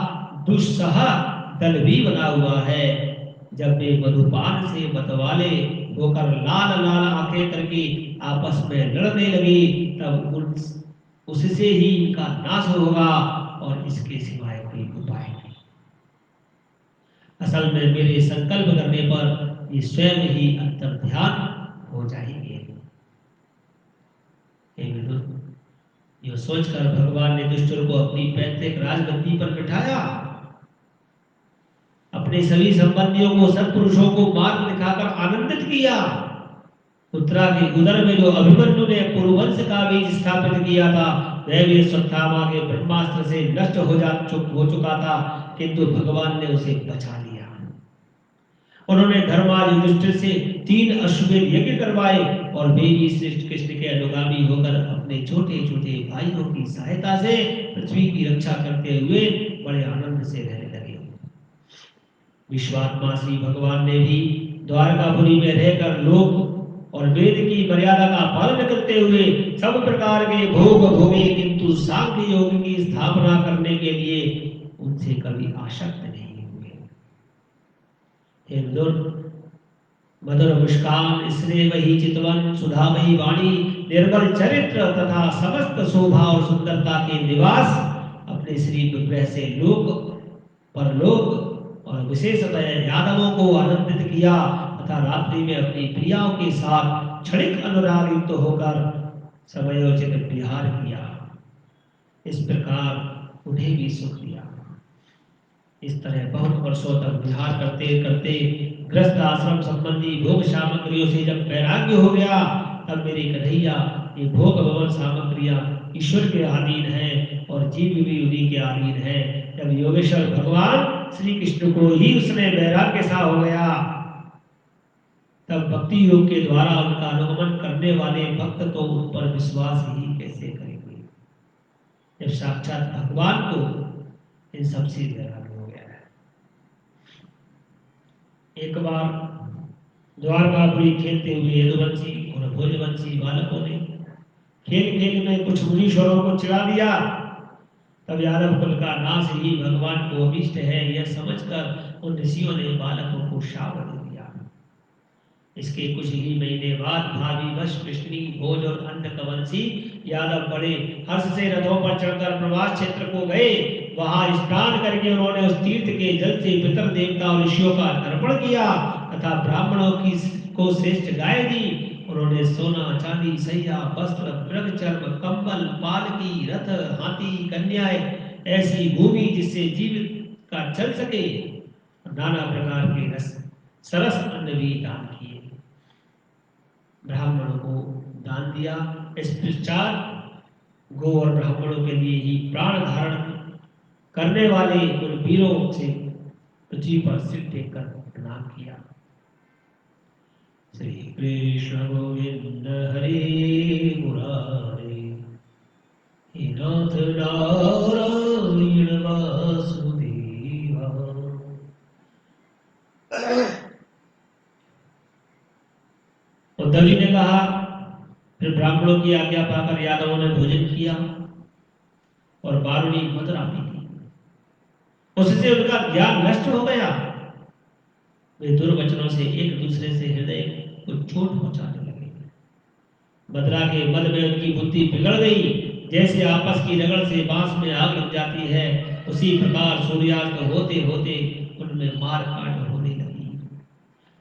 दुस्सह दल भी बना हुआ है। जब वे मधुपान से मतवाले होकर लाल लाल आंखें करके आपस में लड़ने लगे तब उससे ही इनका नाश होगा और इसके सिवाय कोई उपाय नहीं। असल में मेरे संकल्प करने पर ये स्वयं ही अंतर्ध्यान हो जाएंगे। ये सोचकर भगवान ने दुष्टों को अपनी पैतृक राजगद्दी पर बिठाया, अपने सभी संबंधियों को, सत्पुरुषों को मार्ग दिखाकर आनंदित किया। उत्तरा के उदर में जो अभिमन्यु ने पुरुवंश का बीज स्थापित किया था वह भी अश्वत्थामा के ब्रह्मास्त्र से नष्ट हो चुका था, किंतु भगवान ने उसे बचा लिया। उन्होंने धर्माज युधिष्ठिर से 3 अश्वमेध यज्ञ करवाए और वे भी श्री कृष्ण के अनुगामी होकर अपने छोटे छोटे भाइयों की सहायता से पृथ्वी की रक्षा करते हुए बड़े आनंद से रहने लगे। विश्वात्मा श्री भगवान ने भी द्वारकापुरी में रहकर लोक और वेद की मर्यादा का पालन करते हुए सब प्रकार के भोग भोगे, किंतु सांख्य योग की स्थापना करने के लिए उनसे कभी आसक्त नहीं हुए। हे मधुर मुस्कान, स्नेहमयी चितवन, सुधामयी वाणी, निर्मल चरित्र तथा समस्त शोभा और सुंदरता के निवास अपने श्री विग्रह से लोक परलोक और विशेषतः यादवों को आनंदित किया तथा रात्रि में अपनी प्रियाओं के साथ क्षणिक अनुराग युक्त होकर समयोचित विहार किया। इस प्रकार उन्हें भी सुख दिया। इस तरह बहुत वर्षों तक विहार करते करते ग्रस्त आश्रम संबंधी भोग सामग्रियों से जब वैराग्य हो गया तब मेरे कन्हैया ये भोग भवन सामग्रियां ईश्वर के अधीन है और जीव भी उन्हीं के अधीन है। जब योगेश्वर भगवान श्री कृष्ण को ही उसने वैराग्य सा हो गया तब भक्ति योग के द्वारा उनका अनुगमन करने वाले भक्त तो उन पर विश्वास ही कैसे करेंगे जब साक्षात भगवान को इन सबसे वैराग्य हो गया है। एक बार द्वारकापुरी खेलते हुए यदुवंशी और भोजवंशी बालकों ने खेल खेल में कुछ मुनीश्वरों को चिढ़ा दिया तब यादव कुल का नाश ही भगवान को अभिष्ट है, यह समझकर उन ऋषियों ने बालकों को शाप दे दिया। इसके कुछ ही महीने बाद भाभी वश कृष्णी भोज और अन्य कवंशी यादव बड़े हर्ष से रथों पर चढ़कर प्रवास क्षेत्र को गए। वहां स्नान करके उन्होंने उस तीर्थ के जल से पितर देवता और ऋषियों का तर्पण किया तथा ब्राह्मणों की को श्रेष्ठ गाय दी। उन्होंने सोना चांदी सैया वस्त्र मृग चर्म कंबल पालकी रथ हाथी कन्याएं ऐसी भूमि जिससे जीवित का चल सके, नाना प्रकार के रस सरस अन्न भी दान किए, ब्राह्मणों को दान दिया। इस पश्चात गो और ब्राह्मणों के लिए ही प्राण धारण करने वाले उन वीरों से पृथ्वी पर सिर टेककर प्रणाम किया। श्री कृष्ण गोविंद हरे मुरारे, हे नाथ नारायण वासुदेवा। उद्धव जी ने कहा, फिर ब्राह्मणों की आज्ञा पाकर यादवों ने भोजन किया और बारुणी मदिरा पी ली। उससे उनका ज्ञान नष्ट हो गया। वे दुर्वचनों से एक दूसरे से हृदय को चोट पहुंचाने लगे। मदिरा के मद में उनकी बुद्धि बिगड़ गई। जैसे आपस की रगड़ से बांस में आग लग जाती है, उसी प्रकार सूर्यास्त होते होते उनमें मार काट होने लगी।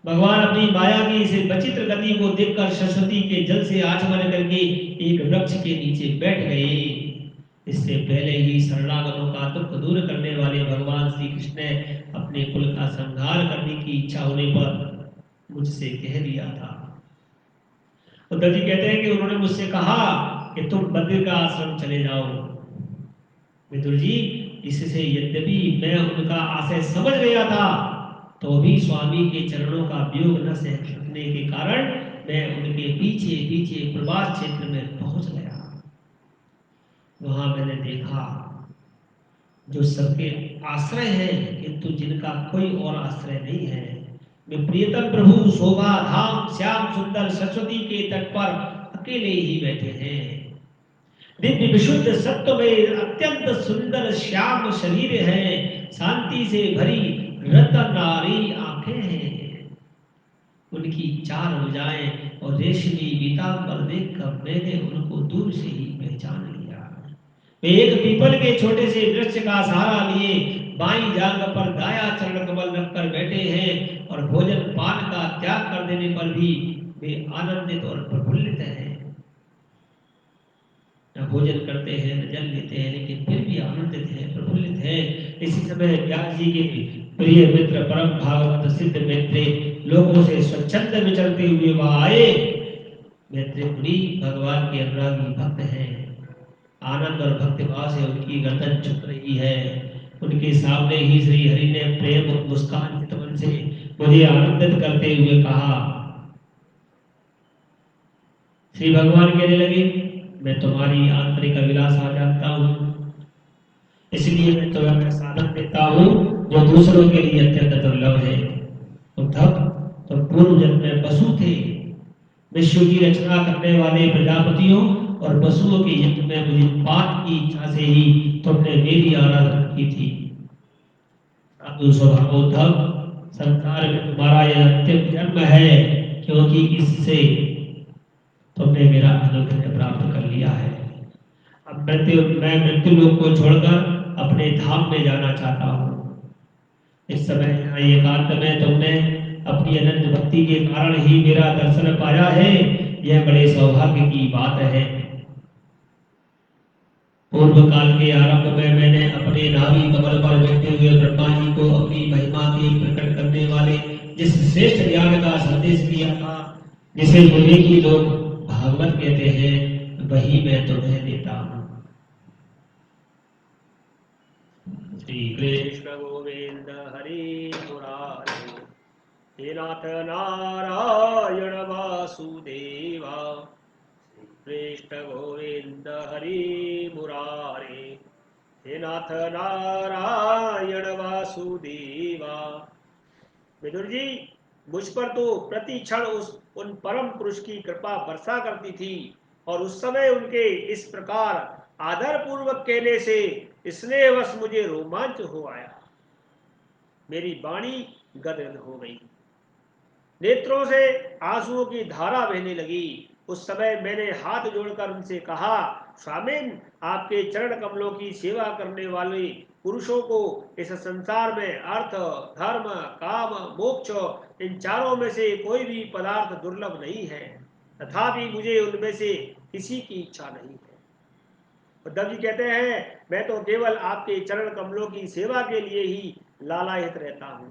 भगवान अपनी माया की इस विचित्र गति को देखकर सरस्वती के जल से आचमन करके एक वृक्ष के नीचे बैठ गए। इससे पहले ही शरणागतों का दुख दूर करने वाले भगवान श्री कृष्ण ने अपने कुल का संहार करने की इच्छा होने पर मुझसे कह दिया था। उद्धव जी कहते हैं कि उन्होंने मुझसे कहा कि तुम बद्री का आश्रम चले जाओ। विदुर जी, इससे यद्यपि मैं उनका आशय समझ गया था, तो भी स्वामी के चरणों का वियोग न सह सकने के कारण मैं उनके पीछे पीछे प्रवास क्षेत्र में पहुंच गया। वहां मैंने देखा जो सबके आश्रय है किंतु जिनका कोई और आश्रय नहीं है। वे प्रियतम प्रभु शोभा धाम श्याम सुंदर सरस्वती के तट पर अकेले ही बैठे हैं। दिव्य विशुद्ध सत्व में अत्यंत सुंदर श्याम शरीर है, शांति से भरी रतन नारी आंखें हैं। उनकी चार भुजाएं और रेशमी पीतांबर देखकर मैंने उनको दूर से ही पहचान लिया। वे एक पीपल के छोटे से वृक्ष का सहारा लिए बाईं जांघ पर दाया चरण कमल रखकर बैठे हैं और भोजन पान का त्याग कर देने पर भी वे आनंदित और प्रफुल्लित हैं। न भोजन करते हैं न जल लेते हैं, लेकिन फिर भी आनंदित हैं, प्रफुल्लित हैं। इसी समय व्यास जी के प्रिय मित्र परम भागवत सिद्ध मैत्रेय लोगों से स्वच्छंद विचरते हुए वहां आए। मैत्रेय मुनि भगवान के अनुरागी भक्त हैं। आनंद और भक्ति भाव से उनकी गर्दन झुक रही है। उनके सामने ही श्री हरि ने प्रेम और मुस्कान चितवन से मुझे आनंदित करते हुए कहा। श्री भगवान कहने लगे, मैं तुम्हारी आंतरिक अभिलाषा जानता हूँ, इसलिए मैं तुम्हें साधन देता हूँ जो दूसरों के लिए अत्यंत दुर्लभ है। उद्धव, तुम पूर्व जन्म में पशु थे। विश्व की रचना करने वाले प्रजापतियों और पशुओं के यज्ञ में मुझे पाठ की इच्छा से ही तुमने मेरी आराधना की थी। साधु स्वभाव उद्धव, संसार में तुम्हारा यह अंतिम जन्म है, क्योंकि इससे तुमने मेरा अनुग्रह प्राप्त कर लिया है। अब मैं मृत्यु लोक को छोड़कर अपने धाम में जाना चाहता हूँ। इस समय यहाँ एकांत में तुमने अपनी अनंत भक्ति के कारण ही मेरा दर्शन पाया है, यह बड़े सौभाग्य की बात है। पूर्व काल के आरंभ में मैंने अपने नाभि कमल पर बैठे हुए ब्रह्मा जी को अपनी महिमा के प्रकट करने वाले जिस श्रेष्ठ ज्ञान का संदेश दिया था, जिसे विवेकी लोग भागवत कहते हैं, वही मैं तुम्हें देता हूँ। श्री कृष्ण गोविंद हरि मुरारे, हे नाथ नारायण वासुदेवा। कृष्ण गोविंद हरि मुरारे, हे नाथ नारायण वासुदेवा। विदुर जी, मुझ पर तो प्रति क्षण उन परम पुरुष की कृपा वर्षा करती थी और उस समय उनके इस प्रकार आदर पूर्वक कहने से स्नेहवश मुझे रोमांच हो आया, मेरी वाणी गदगद हो गई, नेत्रों से आंसुओं की धारा बहने लगी। उस समय मैंने हाथ जोड़कर उनसे कहा, स्वामिन, आपके चरण कमलों की सेवा करने वाले पुरुषों को इस संसार में अर्थ, धर्म, काम, मोक्ष इन चारों में से कोई भी पदार्थ दुर्लभ नहीं है, तथापि मुझे उनमें से किसी की इच्छा नहीं है। उद्धव जी कहते हैं, मैं तो केवल आपके चरण कमलों की सेवा के लिए ही लालायित रहता हूं।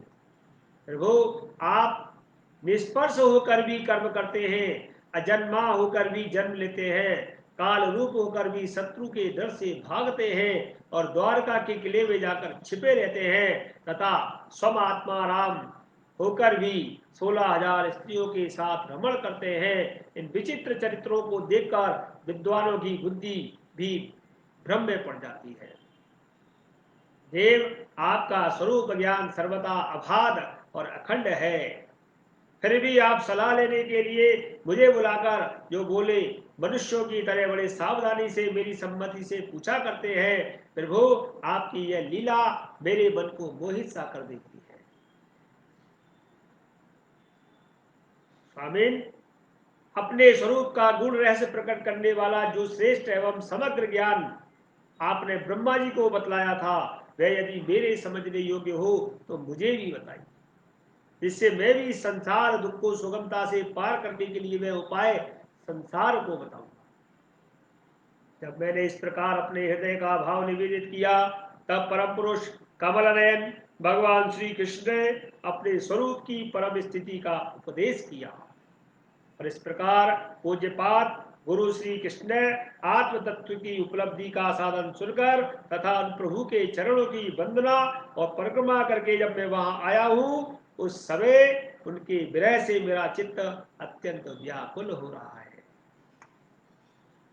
प्रभु, आप निष्पर्श होकर भी कर्म करते हैं, अजन्मा होकर भी जन्म लेते हैं, काल रूप होकर भी शत्रु के डर से भागते हैं और द्वारका के किले में जाकर छिपे रहते हैं, तथा स्वम आत्मा राम होकर भी 16,000 स्त्रियों के साथ रमण करते हैं। इन विचित्र चरित्रों को देखकर विद्वानों की बुद्धि भी भ्रम में पड़ जाती है। देव, आपका स्वरूप ज्ञान सर्वदा अबाध और अखंड है, फिर भी आप सलाह लेने के लिए मुझे बुलाकर जो बोले मनुष्यों की तरह बड़े सावधानी से मेरी सम्मति से पूछा करते हैं। प्रभु, आपकी यह लीला मेरे मन को मोहित सा कर देती है। स्वामिन, अपने स्वरूप का गुण रहस्य प्रकट करने वाला जो श्रेष्ठ एवं समग्र ज्ञान आपने ब्रह्मा जी को बतलाया था, वह यदि मेरे समझने योग्य हो तो मुझे भी बताइए, जिससे मैं भी संसार दुख को सुगमता से पार करने के लिए मैं उपाय संसार को बताऊंगा। जब मैंने इस प्रकार अपने हृदय का भाव निवेदित किया, तब परम पुरुष कमल नयन भगवान श्री कृष्ण ने अपने स्वरूप की परम स्थिति का उपदेश किया, और इस प्रकार पूज्यपाद गुरु श्री कृष्ण ने आत्म तत्व की उपलब्धि का साधन सुनकर तथा उन प्रभु के चरणों की वंदना और परिक्रमा करके जब मैं वहां आया हूं, उस समय उनके विरह से मेरा चित्त अत्यंत व्याकुल हो रहा है।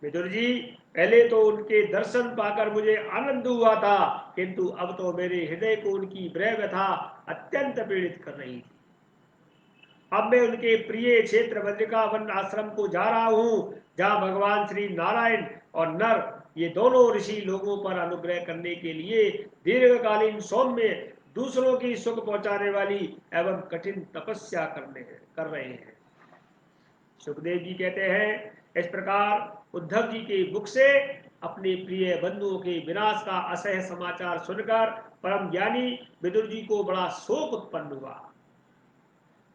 विदुर जी, पहले तो उनके दर्शन पाकर मुझे आनंद हुआ था, किंतु अब तो मेरे हृदय को उनकी विरह व्यथा अत्यंत पीड़ित कर रही थी। अब मैं उनके प्रिय क्षेत्र बद्रिका वन आश्रम को जा रहा हूं, जहां भगवान श्री नारायण और नर ये दोनों ऋषि लोगों पर अनुग्रह करने के लिए दीर्घकालीन सौम्य दूसरों की सुख पहुंचाने वाली एवं कठिन तपस्या कर रहे हैं। सुखदेव जी कहते हैं, इस प्रकार उद्धव जी के मुख से अपने प्रिय बंधुओं के विनाश का असह्य समाचार सुनकर परम ज्ञानी विदुर जी को बड़ा शोक उत्पन्न हुआ।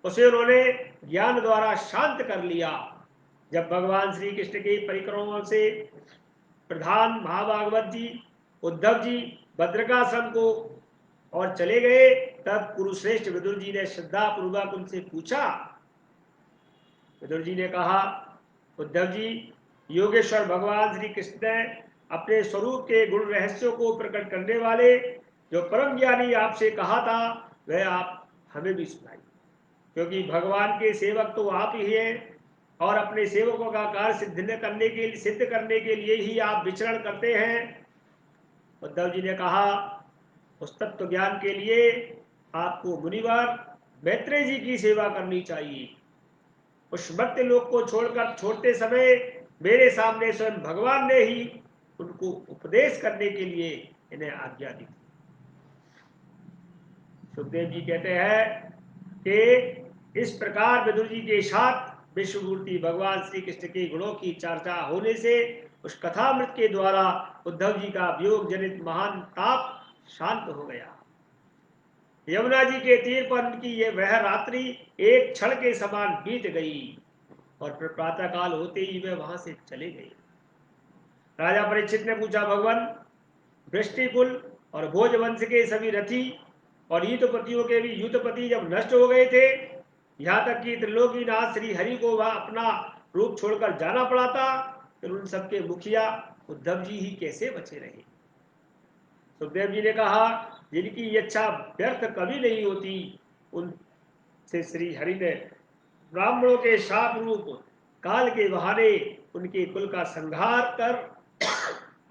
उसे उन्होंने ज्ञान द्वारा शांत कर लिया। जब भगवान श्री कृष्ण के परिक्रमाओं से प्रधान महाभागवत जी उद्धव जी बद्रिकाश्रम को और चले गए, तब कुरुश्रेष्ठ विदुर जी ने श्रद्धा पूर्वक उनसे पूछा। विदुर जी ने कहा, उद्धव जी, योगेश्वर भगवान श्री कृष्ण ने अपने स्वरूप के गुण रहस्यों को प्रकट करने वाले जो परम ज्ञानी आपसे कहा था, वह आप हमें भी सुनाइए, क्योंकि भगवान के सेवक तो आप ही हैं और अपने सेवकों का कार्य सिद्ध करने के लिए ही आप विचरण करते हैं। उद्धव जी ने कहा, उस तत्व ज्ञान के लिए आपको मुनिवर मैत्रेय जी की सेवा करनी चाहिए। उस मर्त्य लोक को छोड़ते समय मेरे सामने स्वयं भगवान ने ही उनको उपदेश करने के लिए इन्हें आज्ञा दी। सुखदेव जी कहते हैं कि इस प्रकार विदुर जी के साथ विश्वमूर्ति भगवान श्री कृष्ण के गुणों की चर्चा होने से उस कथामृत के द्वारा उद्धव जी का वियोग जनित महान ताप शांत हो गया। यमुना जी के तीर पर उनकी ये वह रात्रि एक क्षण के समान बीत गई और फिर प्रातः काल होते ही वे वहां से चले गए। राजा परीक्षित ने पूछा, भगवान, वृष्टिकुल और भोज वंश के सभी रथी और युद्धपतियों के भी युद्धपति जब नष्ट हो गए थे, यहाँ तक कि त्रिलोकीनाथ श्री हरि को वह अपना रूप छोड़कर जाना पड़ा था, फिर उन सबके मुखिया उद्धव जी ही कैसे बचे रहे? सुखदेव जी ने कहा, जिनकी इच्छा व्यर्थ कभी नहीं होती, उनसे श्री हरि ने ब्राह्मणों के शाप रूप काल के बहाने उनके कुल का संहार कर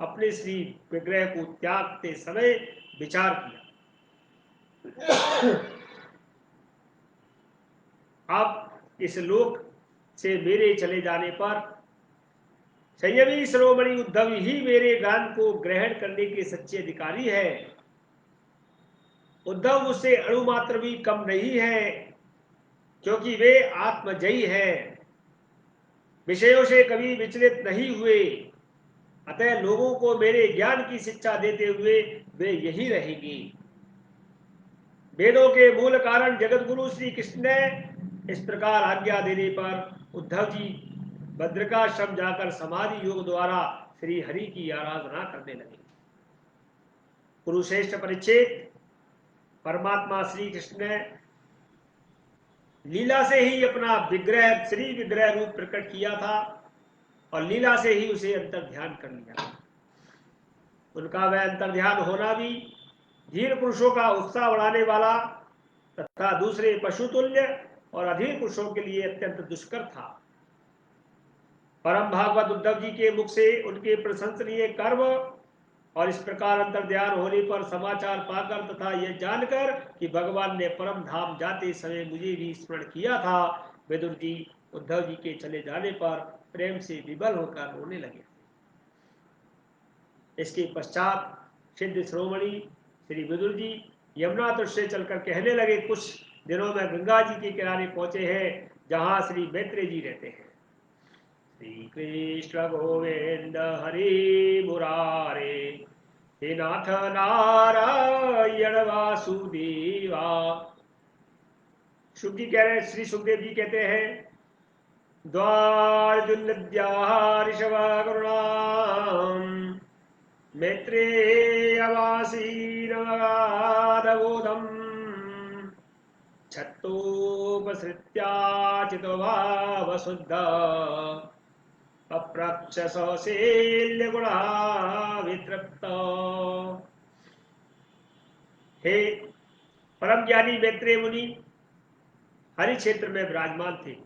अपने श्री विग्रह को त्यागते समय विचार किया। अब इस लोक से मेरे चले जाने पर संयमी शिरोमणि उद्धव ही मेरे ज्ञान को ग्रहण करने के सच्चे अधिकारी है। उद्धव मुझसे अणु मात्र भी कम नहीं है, क्योंकि वे आत्मजयी है, विषयों से कभी विचलित नहीं हुए। अतः लोगों को मेरे ज्ञान की शिक्षा देते हुए वे यही रहेंगे। वेदों के मूल कारण जगत गुरु श्री कृष्ण ने इस प्रकार आज्ञा देने पर उद्धव जी भद्रकाश्रम जाकर समाधि योग द्वारा श्री हरि की आराधना करने लगे। कुरुश्रेष्ठ परिच्छेद। परमात्मा श्री कृष्ण ने लीला से ही अपना विग्रह श्री विग्रह रूप प्रकट किया था और लीला से ही उसे अंतर ध्यान कर लिया। उनका वह अंतर ध्यान होना भी धीर पुरुषों का उत्साह बढ़ाने वाला तथा दूसरे पशुतुल्य और अधीर पुरुषों के लिए अत्यंत दुष्कर था। परम भागवत उद्धव जी के मुख से उनके प्रशंसनीय कर्म और इस प्रकार अंतर ध्यान होने पर समाचार पाकर तथा यह जानकर कि भगवान ने परम धाम जाते समय मुझे भी स्मरण किया था, विदुर जी उद्धव जी के चले जाने पर प्रेम से विबल होकर रोने लगे। इसके पश्चात सिद्ध श्रोमणी श्री विदुर जी यमुना तट से चलकर कहने लगे, कुछ दिनों में गंगा जी के किनारे पहुंचे हैं जहां श्री मैत्रेय जी रहते हैं। श्री कृष्ण गोविंद हरि मुरारे हे नाथ नारायण वासुदेवा। शुभ जी कह रहे हैं, श्री सुखदेव जी कहते हैं, द्वारजुन नद्याः ऋषभ करुणाम मैत्रेयवासीनमगाधबोधम् छत्तोपसृत्याचितभावशुद्ध अप्रक्षशैल्यगुणावितृप्त। हे परम ज्ञानी मैत्रेय मुनि हरि क्षेत्र में विराजमान थे।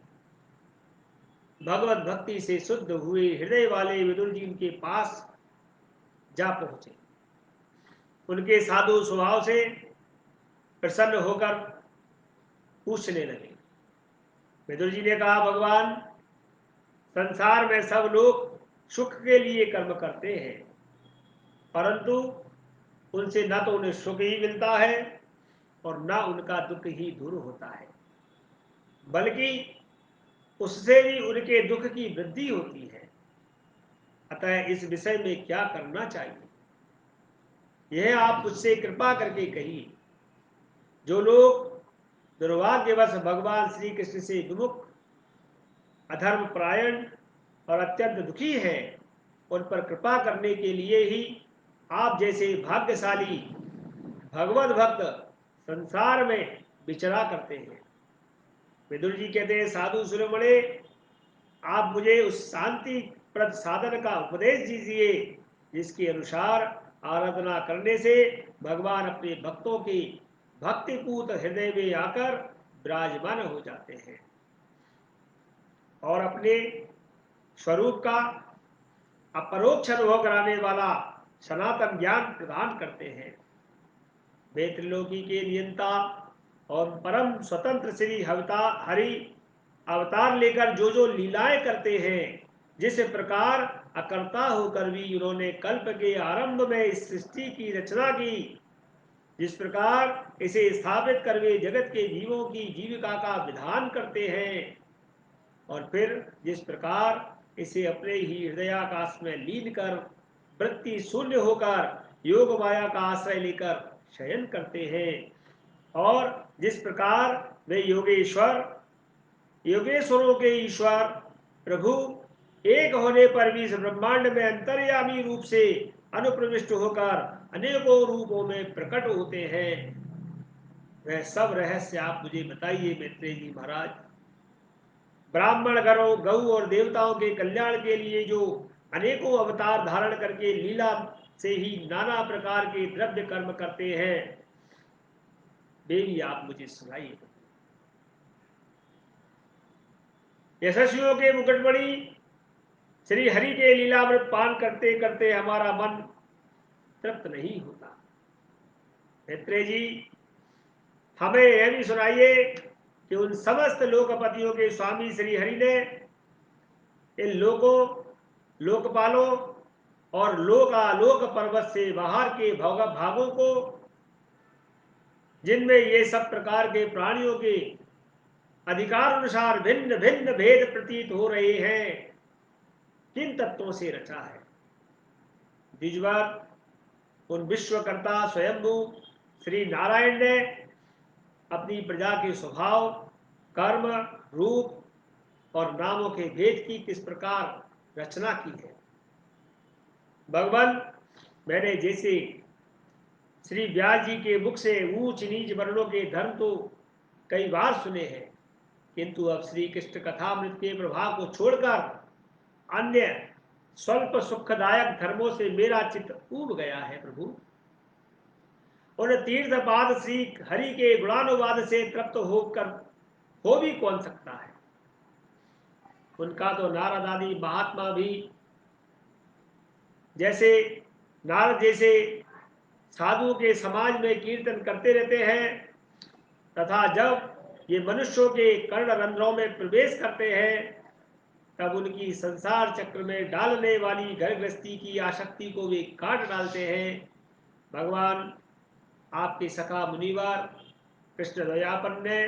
भगवत भक्ति से शुद्ध हुए हृदय वाले विदुर जी उनके पास जा पहुंचे। उनके साधु स्वभाव से प्रसन्न होकर पूछने लगे। विदुर जी ने कहा, भगवान, संसार में सब लोग सुख के लिए कर्म करते हैं, परंतु उनसे न तो उन्हें सुख ही मिलता है और न उनका दुख ही दूर होता है, बल्कि उससे भी उनके दुख की वृद्धि होती है। अतः इस विषय में क्या करना चाहिए, यह आप मुझसे कृपा करके कहिए। जो लोग दुर्भाग्यवश भगवान श्री कृष्ण से विमुख, अधर्म परायण और अत्यंत दुखी है, उन पर कृपा करने के लिए ही आप जैसे भाग्यशाली भगवत भक्त संसार में विचरा करते हैं। विदुर जी कहते हैं, साधु शिरोमणे, आप मुझे उस शांति प्रद साधन का उपदेश दीजिए जिसके अनुसार आराधना करने से भगवान अपने भक्तों की भक्तिपूत हृदय में आकर विराजमान हो जाते हैं और अपने स्वरूप का अपरोक्ष अनुभव कराने वाला सनातन ज्ञान प्रदान करते हैं। वे त्रिलोकी के नियंता और परम स्वतंत्र श्री हरि अवतार लेकर जो जो लीलाएं करते हैं, जिस प्रकार अकर्ता होकर भी उन्होंने कल्प के आरंभ में इस सृष्टि की रचना की, जिस प्रकार इसे स्थापित कर वे जगत के जीवों की जीविका का विधान करते हैं और फिर जिस प्रकार इसे अपने ही हृदयाकाश में लीन कर वृत्ति शून्य होकर योग माया का आश्रय लेकर शयन करते हैं और जिस प्रकार वे योगेश्वरों के ईश्वर प्रभु एक होने पर भी इस ब्रह्मांड में अंतर्यामी रूप से अनुप्रविष्ट होकर अनेकों रूपों में प्रकट होते हैं, वह सब रहस्य आप मुझे बताइए मैत्रेय जी महाराज। ब्राह्मण गौ और देवताओं के कल्याण के लिए जो अनेकों अवतार धारण करके लीला से ही नाना प्रकार के द्रव्य कर्म करते हैं, वे भी आप मुझे सुनाइए। यशस्वियों के मुकुटमणि श्री हरि के लीलामृत पान करते करते हमारा मन तृप्त नहीं होता। मैत्रेय जी, हमें यह भी सुनाइए कि उन समस्त लोकपतियों के स्वामी श्री हरि ने इन लोगों लोकपालों और लोकालोक पर्वत से बाहर के भागों को, जिनमें ये सब प्रकार के प्राणियों के अधिकार अनुसार भिन्न भिन्न भेद प्रतीत हो रहे हैं, किन तत्वों से रचा है। द्विजवर उन विश्वकर्ता स्वयंभू श्री नारायण ने अपनी प्रजा के स्वभाव, कर्म, रूप और नामों के भेद की किस प्रकार रचना की है। भगवान, मैंने जैसे श्री व्यास जी के मुख से ऊंच नीच वर्णों के धर्म तो कई बार सुने हैं, किंतु अब श्री कृष्ण कथामृत के प्रभाव को छोड़कर अन्य स्वल्प सुखदायक धर्मों से मेरा चित्त ऊब गया है। प्रभु, उन तीर्थपाद श्री हरि के गुणानुवाद से तृप्त होकर हो भी कौन सकता है। उनका तो नारद आदि महात्मा भी जैसे नारद जैसे साधु के समाज में कीर्तन करते रहते हैं, तथा जब ये मनुष्यों के कर्ण रंध्रों में प्रवेश करते हैं तब उनकी संसार चक्र में डालने वाली घर गृहस्थी की आसक्ति को वे काट डालते हैं। भगवान, आपके सखा मुनिवर कृष्ण द्वयापन ने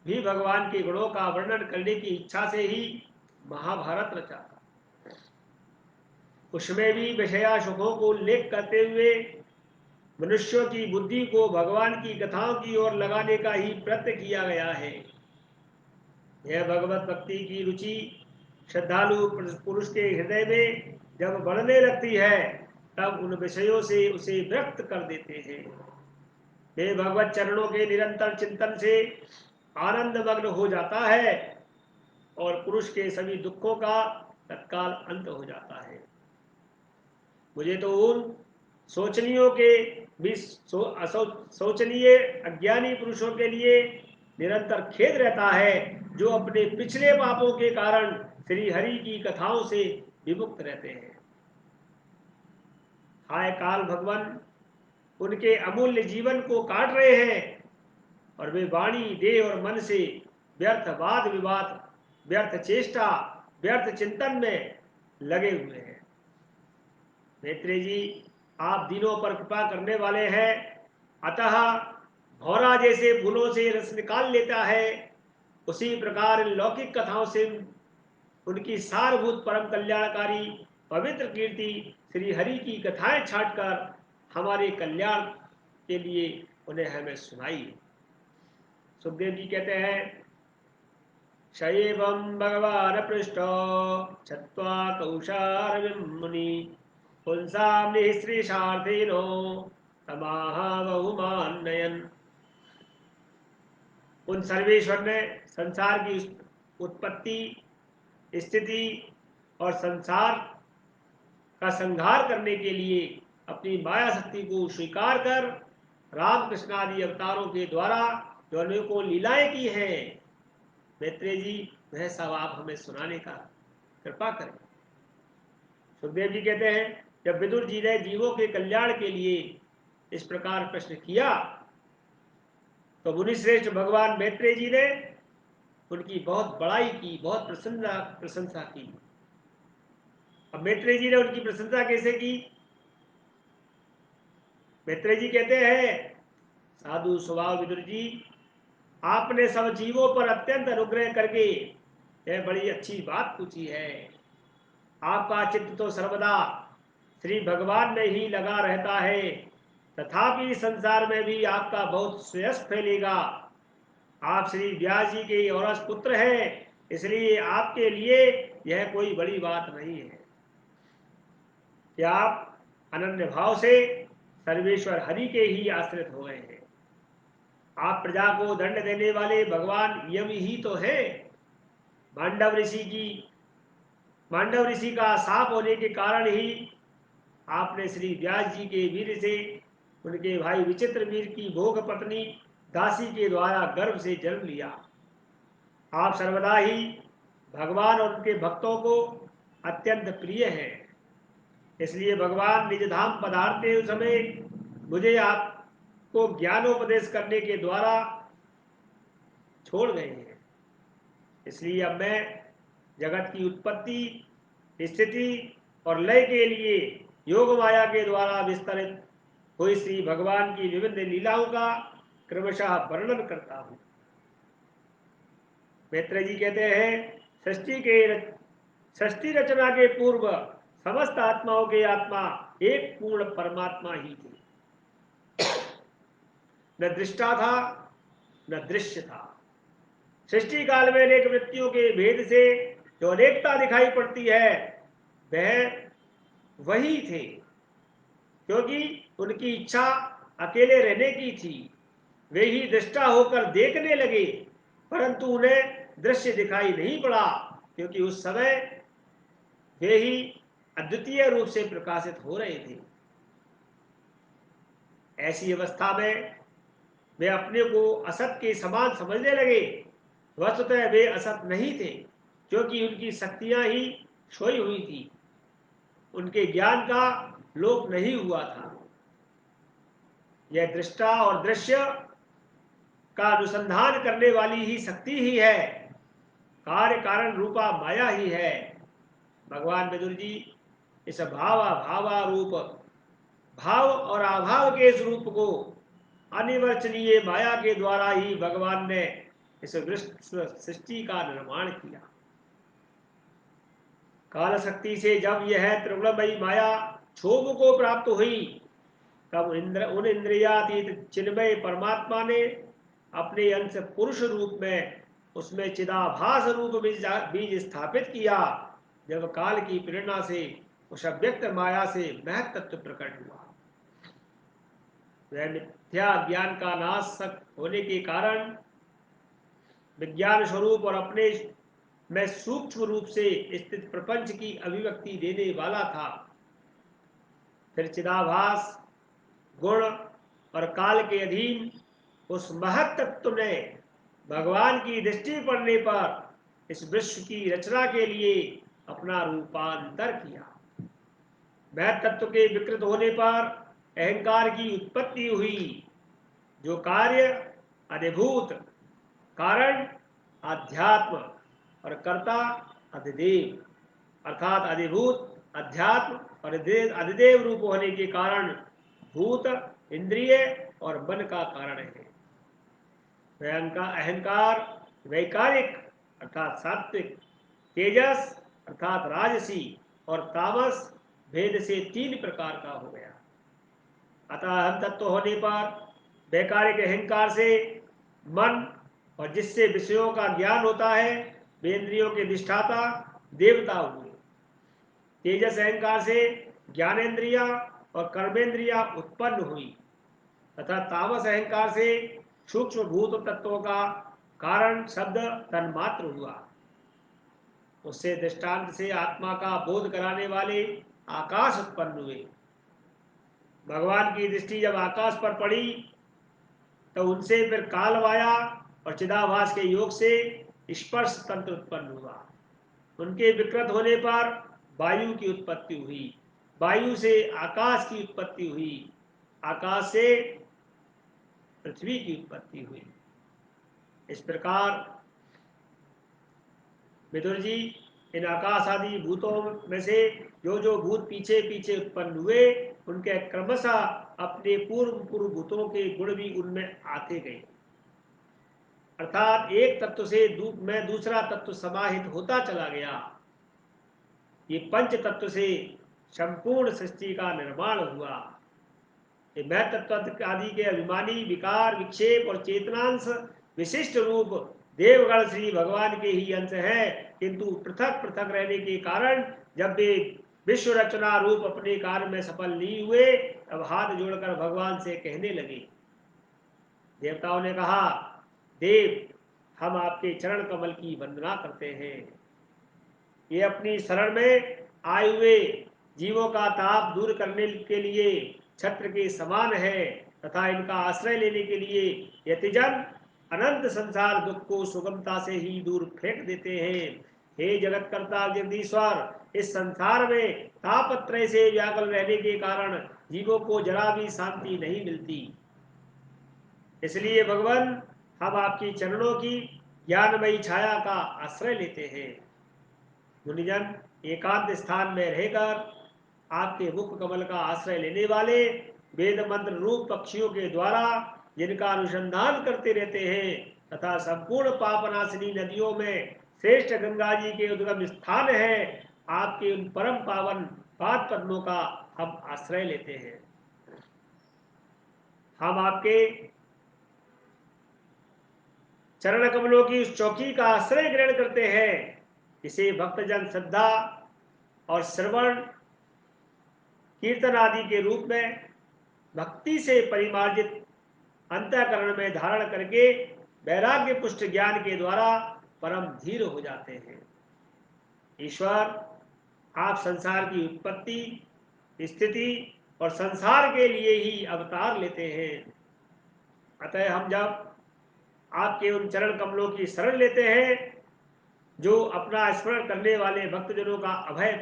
भी भगवान के गुणों का वर्णन करने की इच्छा से ही महाभारत रचा था। उसमें भी विषया सुखों को उल्लेख करते हुए मनुष्यों की बुद्धि को भगवान की कथाओं की ओर लगाने का ही प्रयत्न किया गया है। यह भगवत भक्ति की रुचि श्रद्धालु पुरुष के हृदय में जब बढ़ने लगती है तब उन विषयों से उसे व्यक्त कर देते हैं। वे भगवत चरणों के निरंतर चिंतन से आनंद मग्न हो जाता है और पुरुष के सभी दुखों का तत्काल अंत हो जाता है। मुझे तो उन सोचनीयों के भी सोचनीय अज्ञानी पुरुषों के लिए निरंतर खेद रहता है जो अपने पिछले पापों के कारण श्री हरि की कथाओं से विमुक्त रहते हैं। हाय काल भगवान, उनके अमूल्य जीवन को काट रहे हैं और वे वाणी, देह और मन से व्यर्थ वाद विवाद, व्यर्थ चेष्टा, व्यर्थ चिंतन में लगे हुए हैं। मैत्रेय जी, आप दिनों पर कृपा करने वाले हैं, अतः भौरा जैसे फूलों से रस निकाल लेता है, उसी प्रकार लौकिक कथाओं से उनकी सारभूत परम कल्याणकारी पवित्र कीर्ति श्री हरि की कथाएं छांटकर हमारे कल्याण के लिए उन्हें हमें सुनाई। सुखदेव जी कहते हैं, शैवं भगवान पृष्ठो छत्वा कौशार मुनि पुंसां निःसृषार्थिनो तमाह बहुमान्ययन्। उन सर्वेश्वर ने संसार की उत्पत्ति, स्थिति और संसार का संहार करने के लिए अपनी माया शक्ति को स्वीकार कर रामकृष्ण आदि अवतारों के द्वारा जो अनेकों लीलाएं की हैं, मैत्रेय जी वह सब आप हमें सुनाने का कृपा करें। सुखदेव जी कहते हैं, जब विदुर जी ने जीवों के कल्याण के लिए इस प्रकार प्रश्न किया तो मुनिश्रेष्ठ भगवान मैत्रेय जी ने उनकी बहुत बड़ाई की, बहुत प्रशंसा की। अब मैत्रेय जी ने उनकी प्रशंसा कैसे की? मैत्रेय जी कहते हैं, साधु स्वभाव विदुर जी, आपने सब जीवों पर अत्यंत अनुग्रह करके यह बड़ी अच्छी बात पूछी है। आपका चित्त तो सर्वदा श्री भगवान में ही लगा रहता है, तथापि संसार में भी आपका बहुत श्रेयस फैलेगा। आप श्री व्यास जी के औरस पुत्र हैं, इसलिए आपके लिए यह कोई बड़ी बात नहीं है कि आप अनन्य भाव से सर्वेश्वर हरि के ही आश्रित हो गए हैं। आप प्रजा को दंड देने वाले भगवान यम ही तो है। मांडव ऋषि का शाप होने के कारण ही आपने श्री व्यास जी के वीर से उनके भाई विचित्र वीर की भोग पत्नी दासी के द्वारा गर्भ से जन्म लिया। आप सर्वदा ही भगवान और उनके भक्तों को अत्यंत प्रिय हैं, इसलिए भगवान निज धाम पधारते समय मुझे आपको ज्ञानोपदेश करने के द्वारा छोड़ गए हैं। इसलिए अब मैं जगत की उत्पत्ति स्थिति और लय के लिए योग माया के द्वारा विस्तरित हुई श्री भगवान की विभिन्न लीलाओं का क्रमशः वर्णन करता हूं। मैत्रेय जी कहते हैं, सृष्टि रचना के पूर्व समस्त आत्माओं के आत्मा एक पूर्ण परमात्मा ही थे। न दृष्टा था न दृश्य था। सृष्टि काल में अनेक वृत्तियों के भेद से जो अनेकता दिखाई पड़ती है वह वही थे, क्योंकि उनकी इच्छा अकेले रहने की थी। वे ही दृष्टा होकर देखने लगे, परंतु उन्हें दृश्य दिखाई नहीं पड़ा, क्योंकि उस समय वे ही अद्वितीय रूप से प्रकाशित हो रहे थे। ऐसी अवस्था में वे अपने को असत के समान समझने लगे। वस्तुतः वे असत नहीं थे, क्योंकि उनकी शक्तियां ही सोई हुई थी। उनके ज्ञान का लोप नहीं हुआ था। यह दृष्टा और दृश्य का अनुसंधान करने वाली ही शक्ति ही है, कार्य कारण रूपा माया ही है। भगवान विदुर जी इस भावारूप भाव और अभाव के स्वरूप को अनिवर्चनीय माया के द्वारा ही भगवान ने इस विश्व सृष्टि का निर्माण किया। काल शक्ति से जब यह त्रिगुणमयी माया क्षोभ को प्राप्त हुई, तब उन इंद्रियातीत चिन्मय परमात्मा ने अपने अंश पुरुष रूप में उसमें चिदाभास रूप बीज स्थापित किया। जब काल की प्रेरणा से उस अव्यक्त माया से महत तत्व प्रकट हुआ, वह मिथ्या ज्ञान का नाश होने के कारण विज्ञान स्वरूप और अपने में सूक्ष्म रूप से स्थित प्रपंच की अभिव्यक्ति देने वाला था। फिर चिदाभास गुण और काल के अधीन उस महत तत्व ने भगवान की दृष्टि पड़ने पर इस विश्व की रचना के लिए अपना रूपांतर किया। महत तत्व के विकृत होने पर अहंकार की उत्पत्ति हुई, जो कार्य अधिभूत, कारण अध्यात्म और कर्ता अधिदेव, अर्थात अधिभूत, अध्यात्म और अधिदेव रूप होने के कारण भूत, इंद्रिय और मन का कारण है। अहंकार वैकारिक अर्थात सात्विक, तेजस अर्थात राजसी और तामस भेद से 3 प्रकार का हो गया। अतः अहम तत्व होने पर वैकारिक अहंकार से मन और जिससे विषयों का ज्ञान होता है, वे इंद्रियों के अधिष्ठाता देवता हुए। तेजस अहंकार से ज्ञानेन्द्रिया और कर्मेंद्रिया उत्पन्न हुई तथा तामस अहंकार से सूक्ष्म भूत तत्वों का कारण शब्द तन्मात्र हुआ। उससे दृष्टांत से आत्मा का बोध कराने वाले आकाश उत्पन्न हुए। भगवान की दृष्टि जब आकाश पर पड़ी तो उनसे फिर काल माया और चिदाभास के योग से स्पर्श तंत्र उत्पन्न हुआ। उनके विकृत होने पर वायु की उत्पत्ति हुई, वायु से आकाश की उत्पत्ति हुई, आकाश से पृथ्वी की उत्पत्ति हुई। इस प्रकार विदुर जी इन आकाश आदि भूतों में से जो भूत पीछे पीछे उत्पन्न हुए, उनके क्रमशः अपने पूर्व भूतों के गुण भी उनमें आते गए। अर्थात एक तत्व से में दूसरा तत्व समाहित होता चला गया। ये पंच तत्व से संपूर्ण सृष्टि का निर्माण हुआ। ये मैं तत्व आदि के अभिमानी विकार, विक्षेप और चेतनांश विशिष्ट रूप देवगण श्री भगवान के ही अंश है, किंतु पृथक पृथक रहने के कारण जब वे विश्व रचना रूप अपने कार्य में सफल नहीं हुए, तब हाथ जोड़कर भगवान से कहने लगे। देवताओं ने कहा, देव, हम आपके चरण कमल की वंदना करते हैं। ये अपनी शरण में आए हुए जीवों का ताप दूर करने के लिए छत्र के समान है तथा इनका आश्रय लेने के लिए यतिजन अनंत संसार दुख को सुगमता से ही दूर फेंक देते हैं। हे जगतकर्ता जगदीश्वर, इस संसार में तापत्रय से व्याकुल रहने के कारण जीवों को जरा भी शांति नहीं मिलती। इसलिए भगवान, हम आपकी चरणों की ज्ञानमयी छाया का आश्रय लेते हैं। मुनिजन, एकांत स्थान में रहकर आपके मुख कमल का आश्रय लेने वाले वेद मंत्र रूप पक्षियों के द्वारा जिनका अनुसंधान करते रहते हैं तथा संपूर्ण पापनाशिनी नदियों में श्रेष्ठ गंगा जी के उद्गम स्थान है, आपके उन परम पावन पाद पद्मों का हम आश्रय लेते हैं। हम आपके चरण कमलों की उस चौकी का आश्रय ग्रहण करते हैं जिसे भक्तजन श्रद्धा और श्रवण कीर्तन आदि के रूप में भक्ति से परिमार्जित अंतःकरण में धारण करके वैराग्य पुष्ट ज्ञान के द्वारा परम धीर हो जाते हैं। ईश्वर, आप संसार की उत्पत्ति, स्थिति और संसार के लिए ही अवतार लेते हैं। अतः हम जब आपके उन चरण कमलों की शरण लेते हैं जो अपना स्मरण करने वाले भक्तजनों का अभय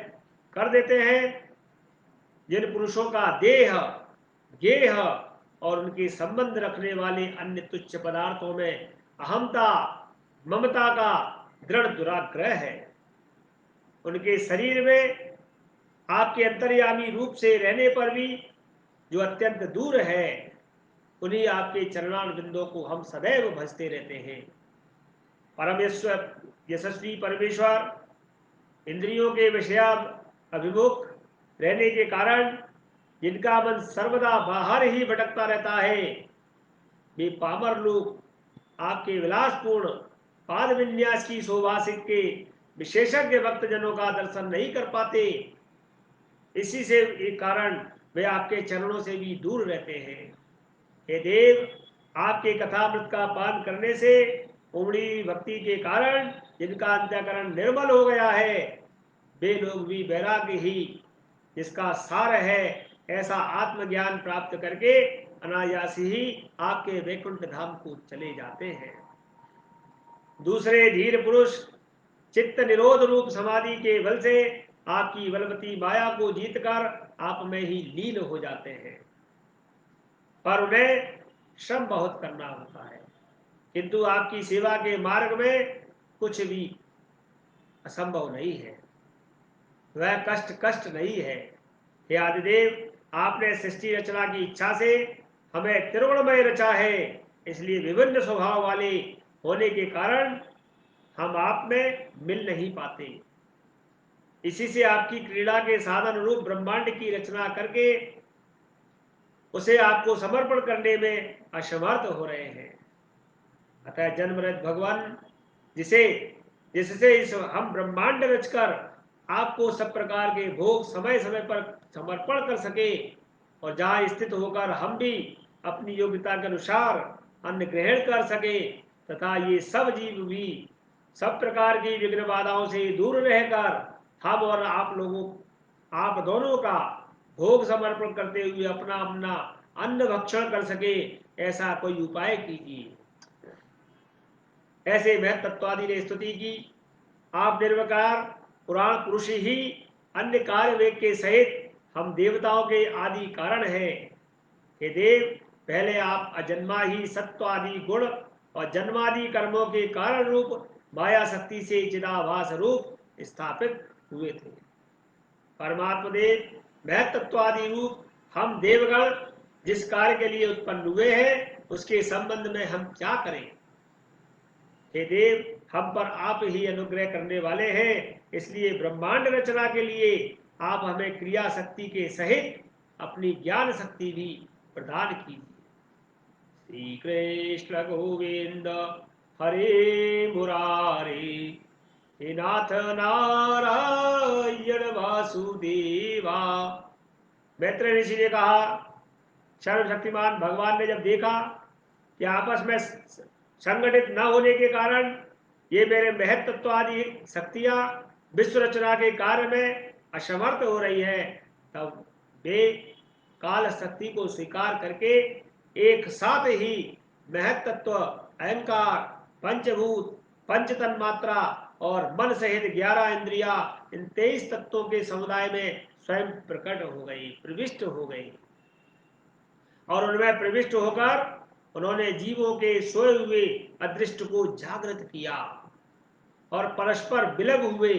कर देते हैं, जिन पुरुषों का देह, गेह और उनके संबंध रखने वाले अन्य तुच्छ पदार्थों में अहमता, ममता का दृढ़ दुराग्रह है, उनके शरीर में आपके अंतर्यामी रूप से रहने पर भी जो अत्यंत दूर है, उन्हीं आपके चरणार बिंदों को हम सदैव भजते रहते हैं। परमेश्वर यशस्वी परमेश्वर इंद्रियों के विषया अभिमुख रहने के कारण जिनका मन सर्वदा बाहर ही भटकता रहता है, वे पामर लोग आपके विलासपूर्ण पाद विन्यास की शोभा के विशेषज्ञ भक्तजनों का दर्शन नहीं कर पाते। इसी से एक कारण वे आपके चरणों से भी दूर रहते हैं। हे देव, आपके कथामृत का पान करने से उमड़ी भक्ति के कारण जिनका अंतःकरण निर्मल हो गया है, वे लोग भी वैराग्य ही जिसका सार है ऐसा आत्मज्ञान प्राप्त करके अनायास ही आपके वैकुंठ धाम को चले जाते हैं। दूसरे धीर पुरुष चित्त निरोध रूप समाधि के बल से आपकी बलवती माया को जीतकर आप में ही लीन हो जाते हैं, पर उन्हें श्रम बहुत करना होता है, किंतु आपकी सेवा के मार्ग में कुछ भी असंभव नहीं है, वह कष्ट नहीं है। हे आदिदेव, आपने सृष्टि रचना की इच्छा से हमें त्रिगुणमय रचा है, इसलिए विभिन्न स्वभाव वाले होने के कारण हम आप में मिल नहीं पाते। इसी से आपकी क्रीड़ा के साधन रूप ब्रह्मांड की रचना करके उसे आपको समर्पण करने में असमर्थ हो रहे हैं। अतः जन्मरत भगवान जिससे इस हम ब्रह्मांड रचकर आपको सब प्रकार के भोग समय समय पर समर्पण कर सके और जहाँ स्थित होकर हम भी अपनी योग्यता के अनुसार अन्न ग्रहण कर सके तथा ये सब जीव भी सब प्रकार की विघ्न बाधाओं से दूर रहकर हम और आप दोनों का भोग समर्पण करते हुए अपना अपना अन्न भक्षण कर सके, ऐसा कोई उपाय कीजिए। ऐसे महत्त्वादि ने स्तुति की। आप निर्विकार पुराण पुरुष ही अन्य कार्य वेग के सहित हम देवताओं के आदि कारण हैं। हे देव, पहले आप अजन्मा ही सत्व आदि गुण और जन्मादि कर्मों के कारण रूप माया शक्ति से चिदाभास रूप स्थापित हुए थे। परमात्मा देव महत्त्वादि रूप हम देवगण जिस कार्य के लिए उत्पन्न हुए हैं उसके संबंध में हम क्या करें। हे देव, हम पर आप ही अनुग्रह करने वाले हैं, इसलिए ब्रह्मांड रचना के लिए आप हमें क्रिया शक्ति के सहित अपनी ज्ञान शक्ति भी प्रदान कीजिए। श्री कृष्ण गोविंद हरे मुरारे, हे नाथ नारायण वासुदेवा। मैत्रेय ऋषि ने कहा, सर्वशक्तिमान भगवान ने जब देखा कि आपस में संगठित न होने के कारण ये मेरे महत्त्व आदि शक्तियां विश्व रचना के कार्य में असमर्थ हो रही है, तब वे काल शक्ति को स्वीकार करके एक साथ ही महत्त्व, अहंकार, पंचभूत, पंच तन्मात्रा और मन सहित 11 इंद्रिया, इन 23 तत्वों के समुदाय में स्वयं प्रकट हो गई, प्रविष्ट हो गई और उनमें प्रविष्ट होकर उन्होंने जीवों के सोए हुए अदृष्ट को जागृत किया और परस्पर विलग हुए।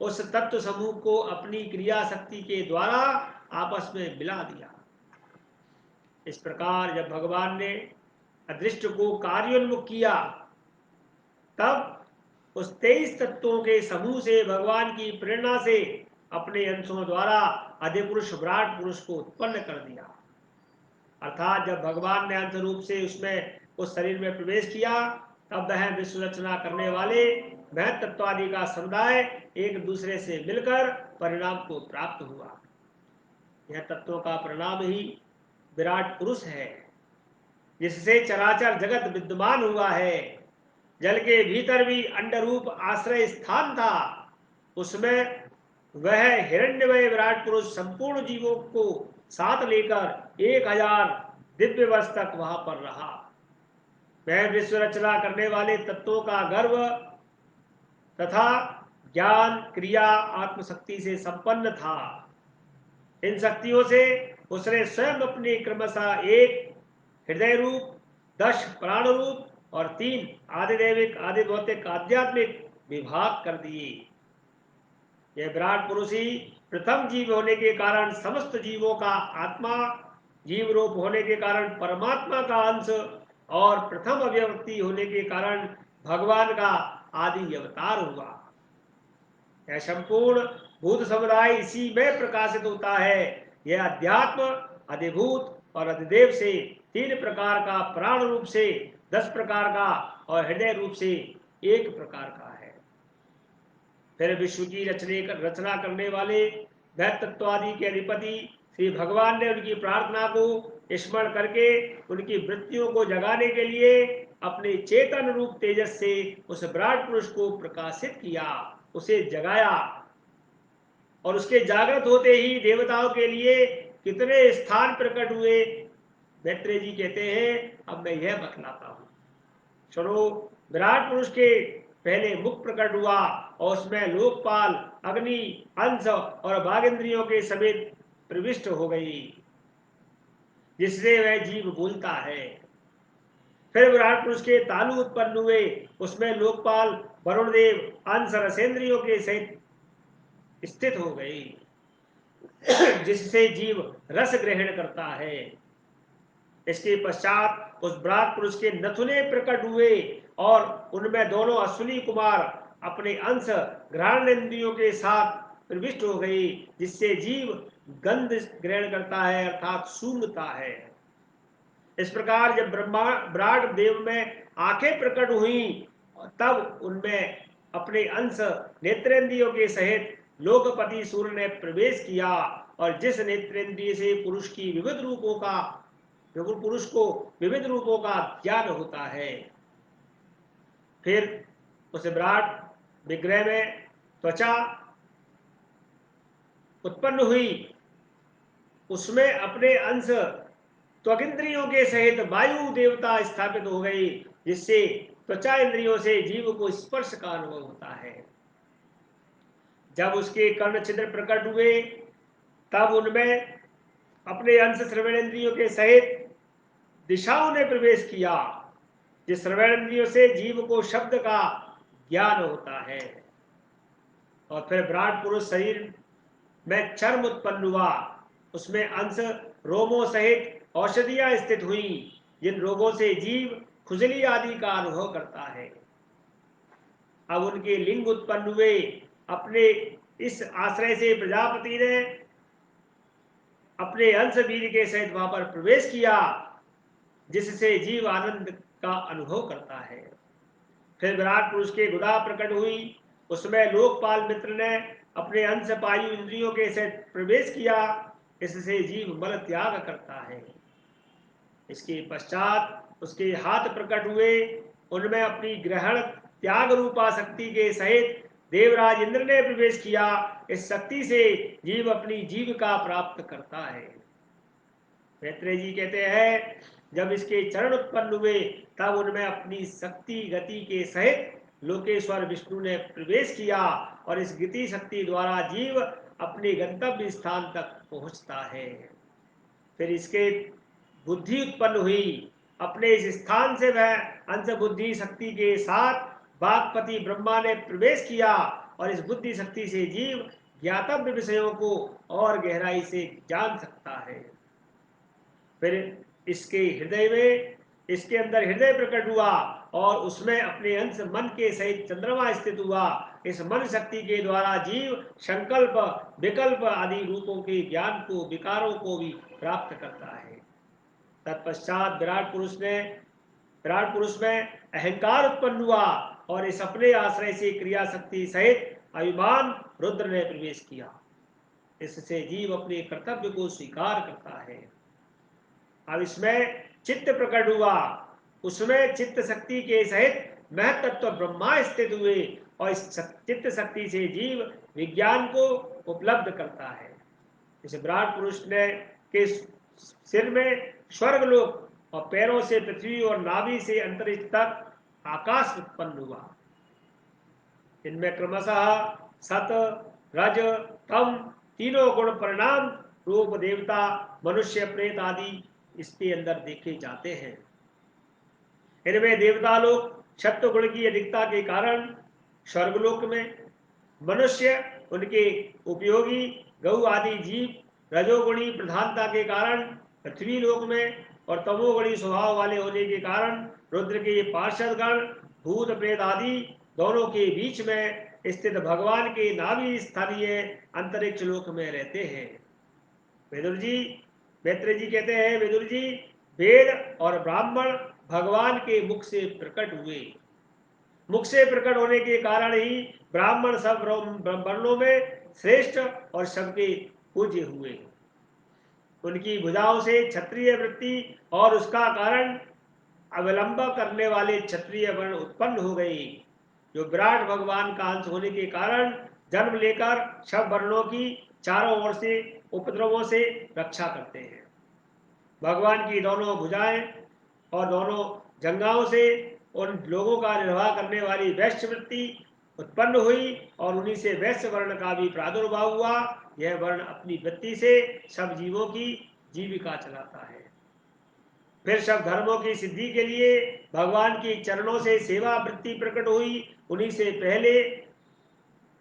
उस तत्व समूह को अपनी क्रिया शक्ति के द्वारा आपस में मिला दिया। इस प्रकार जब भगवान ने अदृष्ट को कार्योन्मुख किया, तब उस 23 तत्वों के समूह से भगवान की प्रेरणा से अपने अंशों द्वारा अधिपुरुष विराट पुरुष को उत्पन्न कर दिया। अर्थात जब भगवान ने अंश रूप से उसमें उस शरीर में प्रवेश किया, तब वह विश्व रचना करने वाले महत तत्वादि का समुदाय एक दूसरे से मिलकर परिणाम को प्राप्त हुआ। यह तत्वों का परिणाम ही विराट पुरुष है, जिससे चराचर जगत विद्यमान हुआ है। जल के भीतर भी अंडरूप आश्रय स्थान था, उसमें वह हिरण्यमय विराट पुरुष संपूर्ण जीवों को साथ लेकर 1000 दिव्य वर्ष तक वहां पर रहा। वह विश्व रचना करने वाले तत्वों का गर्व तथा ज्ञान क्रिया आत्मशक्ति से संपन्न था। इन शक्तियों से उसने स्वयं अपने क्रमशः 1 हृदय रूप, 10 प्राण रूप और 3 आदिदैविक आदि भौतिक आध्यात्मिक विभाग कर दिए। यह विराट पुरुष ही प्रथम जीव होने के कारण समस्त जीवों का आत्मा, जीव रूप होने के कारण परमात्मा का अंश और प्रथम अव्यक्ति होने के कारण भगवान का आदि अवतार हुआ। यह संपूर्ण भूत समुदाय इसी में प्रकाशित होता है। यह अध्यात्म, अधिभूत और अधिदेव से 3 प्रकार का, प्राण रूप से 10 प्रकार का और हृदय रूप से 1 प्रकार का है। फिर विश्व की रचना करने वाले वह तत्वादि के अधिपति श्री भगवान ने उनकी प्रार्थना को स्मरण करके उनकी वृत्तियों को जगाने के लिए अपने चेतन रूप तेजस से उस विराट पुरुष को प्रकाशित किया, उसे जगाया। और उसके जागृत होते ही देवताओं के लिए कितने स्थान प्रकट हुए। मैत्रेय जी कहते हैं, अब मैं यह बतलाता हूं, सुनो। विराट पुरुष के पहले मुख प्रकट हुआ और उसमें लोकपाल, अग्नि, अंश और बाघेंद्रियों के समेत प्रविष्ट हो गई, जिससे वह जीव बोलता है। फिर विराट पुरुष के तालु उत्पन्न हुए, उसमें लोकपाल, वरुण देव, अंश रसेंद्रियों के सहित स्थित हो गई, जिससे जीव रस ग्रहण करता है। इसके पश्चात उस विराट पुरुष के नथुने प्रकट हुए और उनमें दोनों अश्विनी कुमार अपने अंश घ्राणेन्द्रियों के साथ प्रविष्ट हो गई, जिससे जीव गंध ग्रहण करता है, अर्थात सूंघता है। इस प्रकार जब विराट देव में आंखें प्रकट हुई, तब उनमें अपने अंश नेत्रेंद्रियों के सहित लोकपति सूर्य ने प्रवेश किया। और जिस नेत्रेंद्रिय से पुरुष को विविध रूपों का ज्ञान होता है, फिर उस विराट विग्रह में त्वचा उत्पन्न हुई, उसमें अपने अंश त्वगिंद्रियों के सहित वायु देवता स्थापित हो गई, जिससे त्वचा इंद्रियों से जीव को स्पर्श का अनुभव होता है। जब उसके कर्ण छिद्र प्रकट हुए, तब उनमें अपने अंश श्रवणेन्द्रियों के सहित दिशाओं ने प्रवेश किया, जिस श्रवणेन्द्रियों से जीव को शब्द का ज्ञान होता है। और फिर विराट पुरुष शरीर में चर्म उत्पन्न हुआ, उसमें अंश रोमों सहित औषधियां स्थित हुई, जिन रोगों से जीव खुजली आदि का अनुभव करता है। अब उनके लिंग उत्पन्न हुए। अपने इस आश्रय से प्रजापति ने अपने अंश वीर के सहित वहां पर प्रवेश किया, जिससे जीव आनंद का अनुभव करता है। फिर विराट पुरुष के गुदा प्रकट हुई, उसमें लोकपाल मित्र ने अपने अंश पायु इंद्रियों के सहित प्रवेश किया, इससे जीव मल त्याग करता है। इसके पश्चात उसके हाथ प्रकट हुए, उनमें अपनी ग्रहण त्याग रूपा शक्ति के सहित देवराज इंद्र ने प्रवेश किया। इस शक्ति से जीव अपनी जीविका प्राप्त करता है। मैत्रेय जी कहते हैं, जब इसके चरण उत्पन्न हुए, तब उनमें अपनी शक्ति गति के सहित लोकेश्वर विष्णु ने प्रवेश किया और इस गति शक्ति द्वारा जीव अपने गंतव्य स्थान तक पहुंचता है। फिर इसके बुद्धि उत्पन्न हुई, अपने इस स्थान से वह अंश बुद्धि शक्ति के साथ बागपति ब्रह्मा ने प्रवेश किया और इस बुद्धि शक्ति से जीव ज्ञातव्य विषयों को और गहराई से जान सकता है। फिर इसके अंदर हृदय प्रकट हुआ और उसमें अपने अंश मन के सहित चंद्रमा स्थित हुआ। इस मन शक्ति के द्वारा जीव संकल्प विकल्प आदि रूपों के ज्ञान को विकारों को भी प्राप्त करता है। तत्पश्चात विराट पुरुष में अहंकार उत्पन्न हुआ और इस अपने आश्रय से क्रिया शक्ति सहित अभिमान रुद्र ने प्रवेश किया। इससे जीव अपने कर्तव्य को स्वीकार करता है। अब इसमें चित्त प्रकट हुआ, उसमें चित्त शक्ति के सहित महतत्व ब्रह्मा स्थित हुए और इस चित्त शक्ति से जीव विज्ञान को उपलब्ध करता है। इस विराट पुरुष ने के सिर में स्वर्गलोक और पैरों से पृथ्वी और नाभि से अंतरिक्ष तक आकाश उत्पन्न हुआ। इनमें क्रमशः सत रज तम तीनों गुण परिणाम रूप देवता मनुष्य प्रेत आदि इसके अंदर देखे जाते हैं। इनमें देवता लोग सत्व गुण की अधिकता के कारण स्वर्गलोक में, मनुष्य उनके उपयोगी गौ आदि जीव रजोगुणी प्रधानता के कारण पृथ्वी लोक में और तमोगुणी स्वभाव वाले होने के कारण रुद्र के पार्षद गण भूत प्रेत आदि दोनों के बीच में स्थित भगवान के नाभि स्थानीय अंतरिक्ष लोक में रहते हैं। मैत्रेय जी कहते हैं, विदुर जी, वेद और ब्राह्मण भगवान के मुख से प्रकट हुए। मुख से प्रकट होने के कारण ही ब्राह्मण सब वर्णों में श्रेष्ठ और सबके पूज्य हुए। उनकी भुजाओं से क्षत्रिय वृत्ति और उसका कारण अवलंब करने वाले क्षत्रिय वर्ण उत्पन्न हो गए, जो विराट भगवान का अंश होने के कारण जन्म लेकर सब वर्णों की चारों ओर से उपद्रवों से रक्षा करते हैं। भगवान की दोनों भुजाएं और दोनों जंघाओं से उन लोगों का निर्वाह करने वाली वैश्य वृत्ति उत्पन्न हुई और उन्हीं से वैश्य वर्ण का भी प्रादुर्भाव हुआ। यह वर्ण अपनी वृत्ति से सब जीवों की जीविका चलाता है। फिर सब धर्मों की सिद्धि के लिए भगवान के चरणों से सेवा वृत्ति प्रकट हुई। उन्हीं से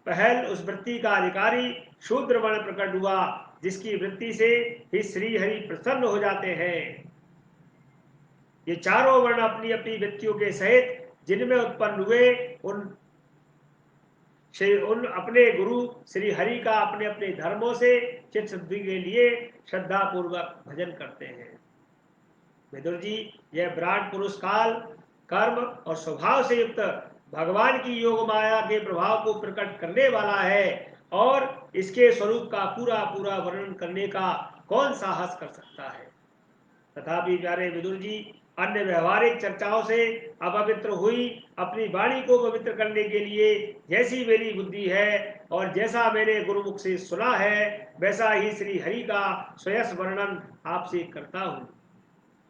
पहल उस वृत्ति का अधिकारी शूद्र वर्ण प्रकट हुआ, जिसकी वृत्ति से ही श्री हरि प्रसन्न हो जाते हैं। ये चारों वर्ण अपनी अपनी वृत्तियों के सहित जिनमें उत्पन्न हुए उन अपने गुरु श्री हरि का अपने अपने धर्मों से चित्त शुद्धि के लिए श्रद्धा पूर्वक भजन करते हैं। विदुर जी, यह विराट पुरुष काल कर्म और स्वभाव से युक्त भगवान की योग माया के प्रभाव को प्रकट करने वाला है और इसके स्वरूप का पूरा पूरा वर्णन करने का कौन साहस कर सकता है। तथापि प्यारे विदुर जी, अन्य व्यवहारिक चर्चाओं से अपवित्र हुई अपनी वाणी को पवित्र करने के लिए जैसी मेरी बुद्धि है और जैसा मैंने गुरुमुख से सुना है, वैसा ही श्री हरि का स्वयं वर्णन आपसे करता हूँ।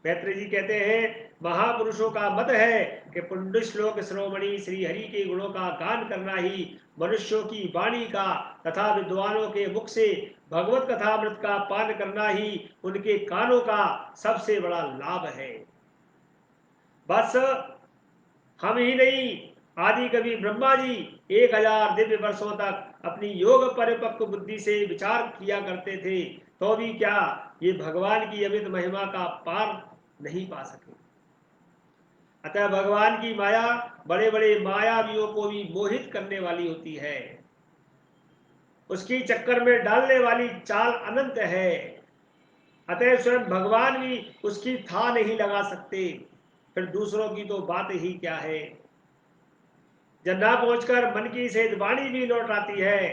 मैत्रेय जी कहते हैं, महापुरुषों का मत है कि पुण्य श्लोक श्रोमणि श्री हरि के गुणों का गान करना ही मनुष्यों की वाणी का तथा विद्वानों के मुख से भगवत कथामृत का पान करना ही उनके कानों का सबसे बड़ा लाभ है। बस हम ही नहीं, आदि कवि ब्रह्मा जी 1000 दिव्य वर्षों तक अपनी योग परिपक्व बुद्धि से विचार किया करते थे, तो भी क्या ये भगवान की अमित महिमा का पार नहीं पा सके। अतः भगवान की माया बड़े बड़े मायावियों को भी मोहित करने वाली होती है। उसकी चक्कर में डालने वाली चाल अनंत है। अतः स्वयं भगवान भी उसकी था नहीं लगा सकते, फिर दूसरों की तो बात ही क्या है। जब ना पहुंचकर मन की सेध वाणी भी लौट आती है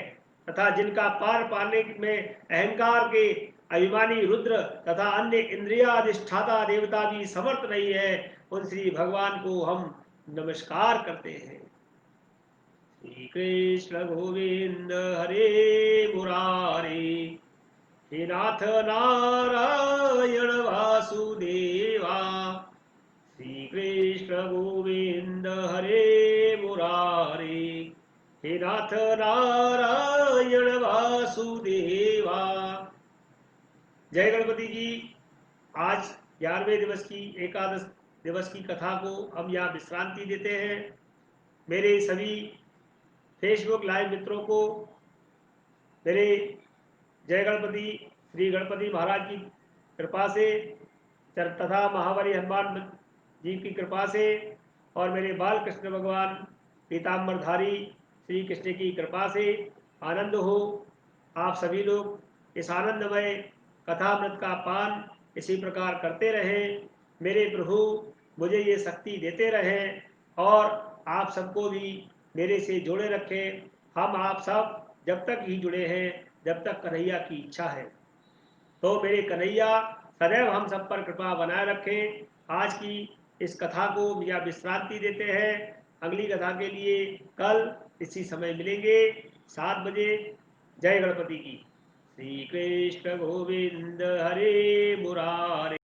तथा जिनका पार पाने में अहंकार के अभिमानी रुद्र तथा अन्य इंद्रियाधिष्ठाता देवता भी समर्थ नहीं है, उन श्री भगवान को हम नमस्कार करते हैं। श्री कृष्ण गोविंद हरे मुरारी, हे नाथ नारायण वासुदेवा। श्री कृष्ण गोविंद हरे मुरारी, हे नाथ नारायण वासुदेवा। जय गणपति जी। आज 11वें दिवस की एकादश दिवस की कथा को हम यहाँ विश्रांति देते हैं। मेरे सभी फेसबुक लाइव मित्रों को मेरे जय गणपति श्री गणपति महाराज की कृपा से तथा महाबली हनुमान जी की कृपा से और मेरे बाल कृष्ण भगवान पीताम्बरधारी श्री कृष्ण की कृपा से आनंद हो। आप सभी लोग इस आनंदमय कथामृत का पान इसी प्रकार करते रहें। मेरे प्रभु मुझे ये शक्ति देते रहें और आप सबको भी मेरे से जोड़े रखें। हम आप सब जब तक ही जुड़े हैं जब तक कन्हैया की इच्छा है। तो मेरे कन्हैया सदैव हम सब पर कृपा बनाए रखें। आज की इस कथा को या विश्रांति देते हैं। अगली कथा के लिए कल इसी समय मिलेंगे 7 बजे। जय गणपति की। श्री कृष्ण गोविंद हरे मुरारे।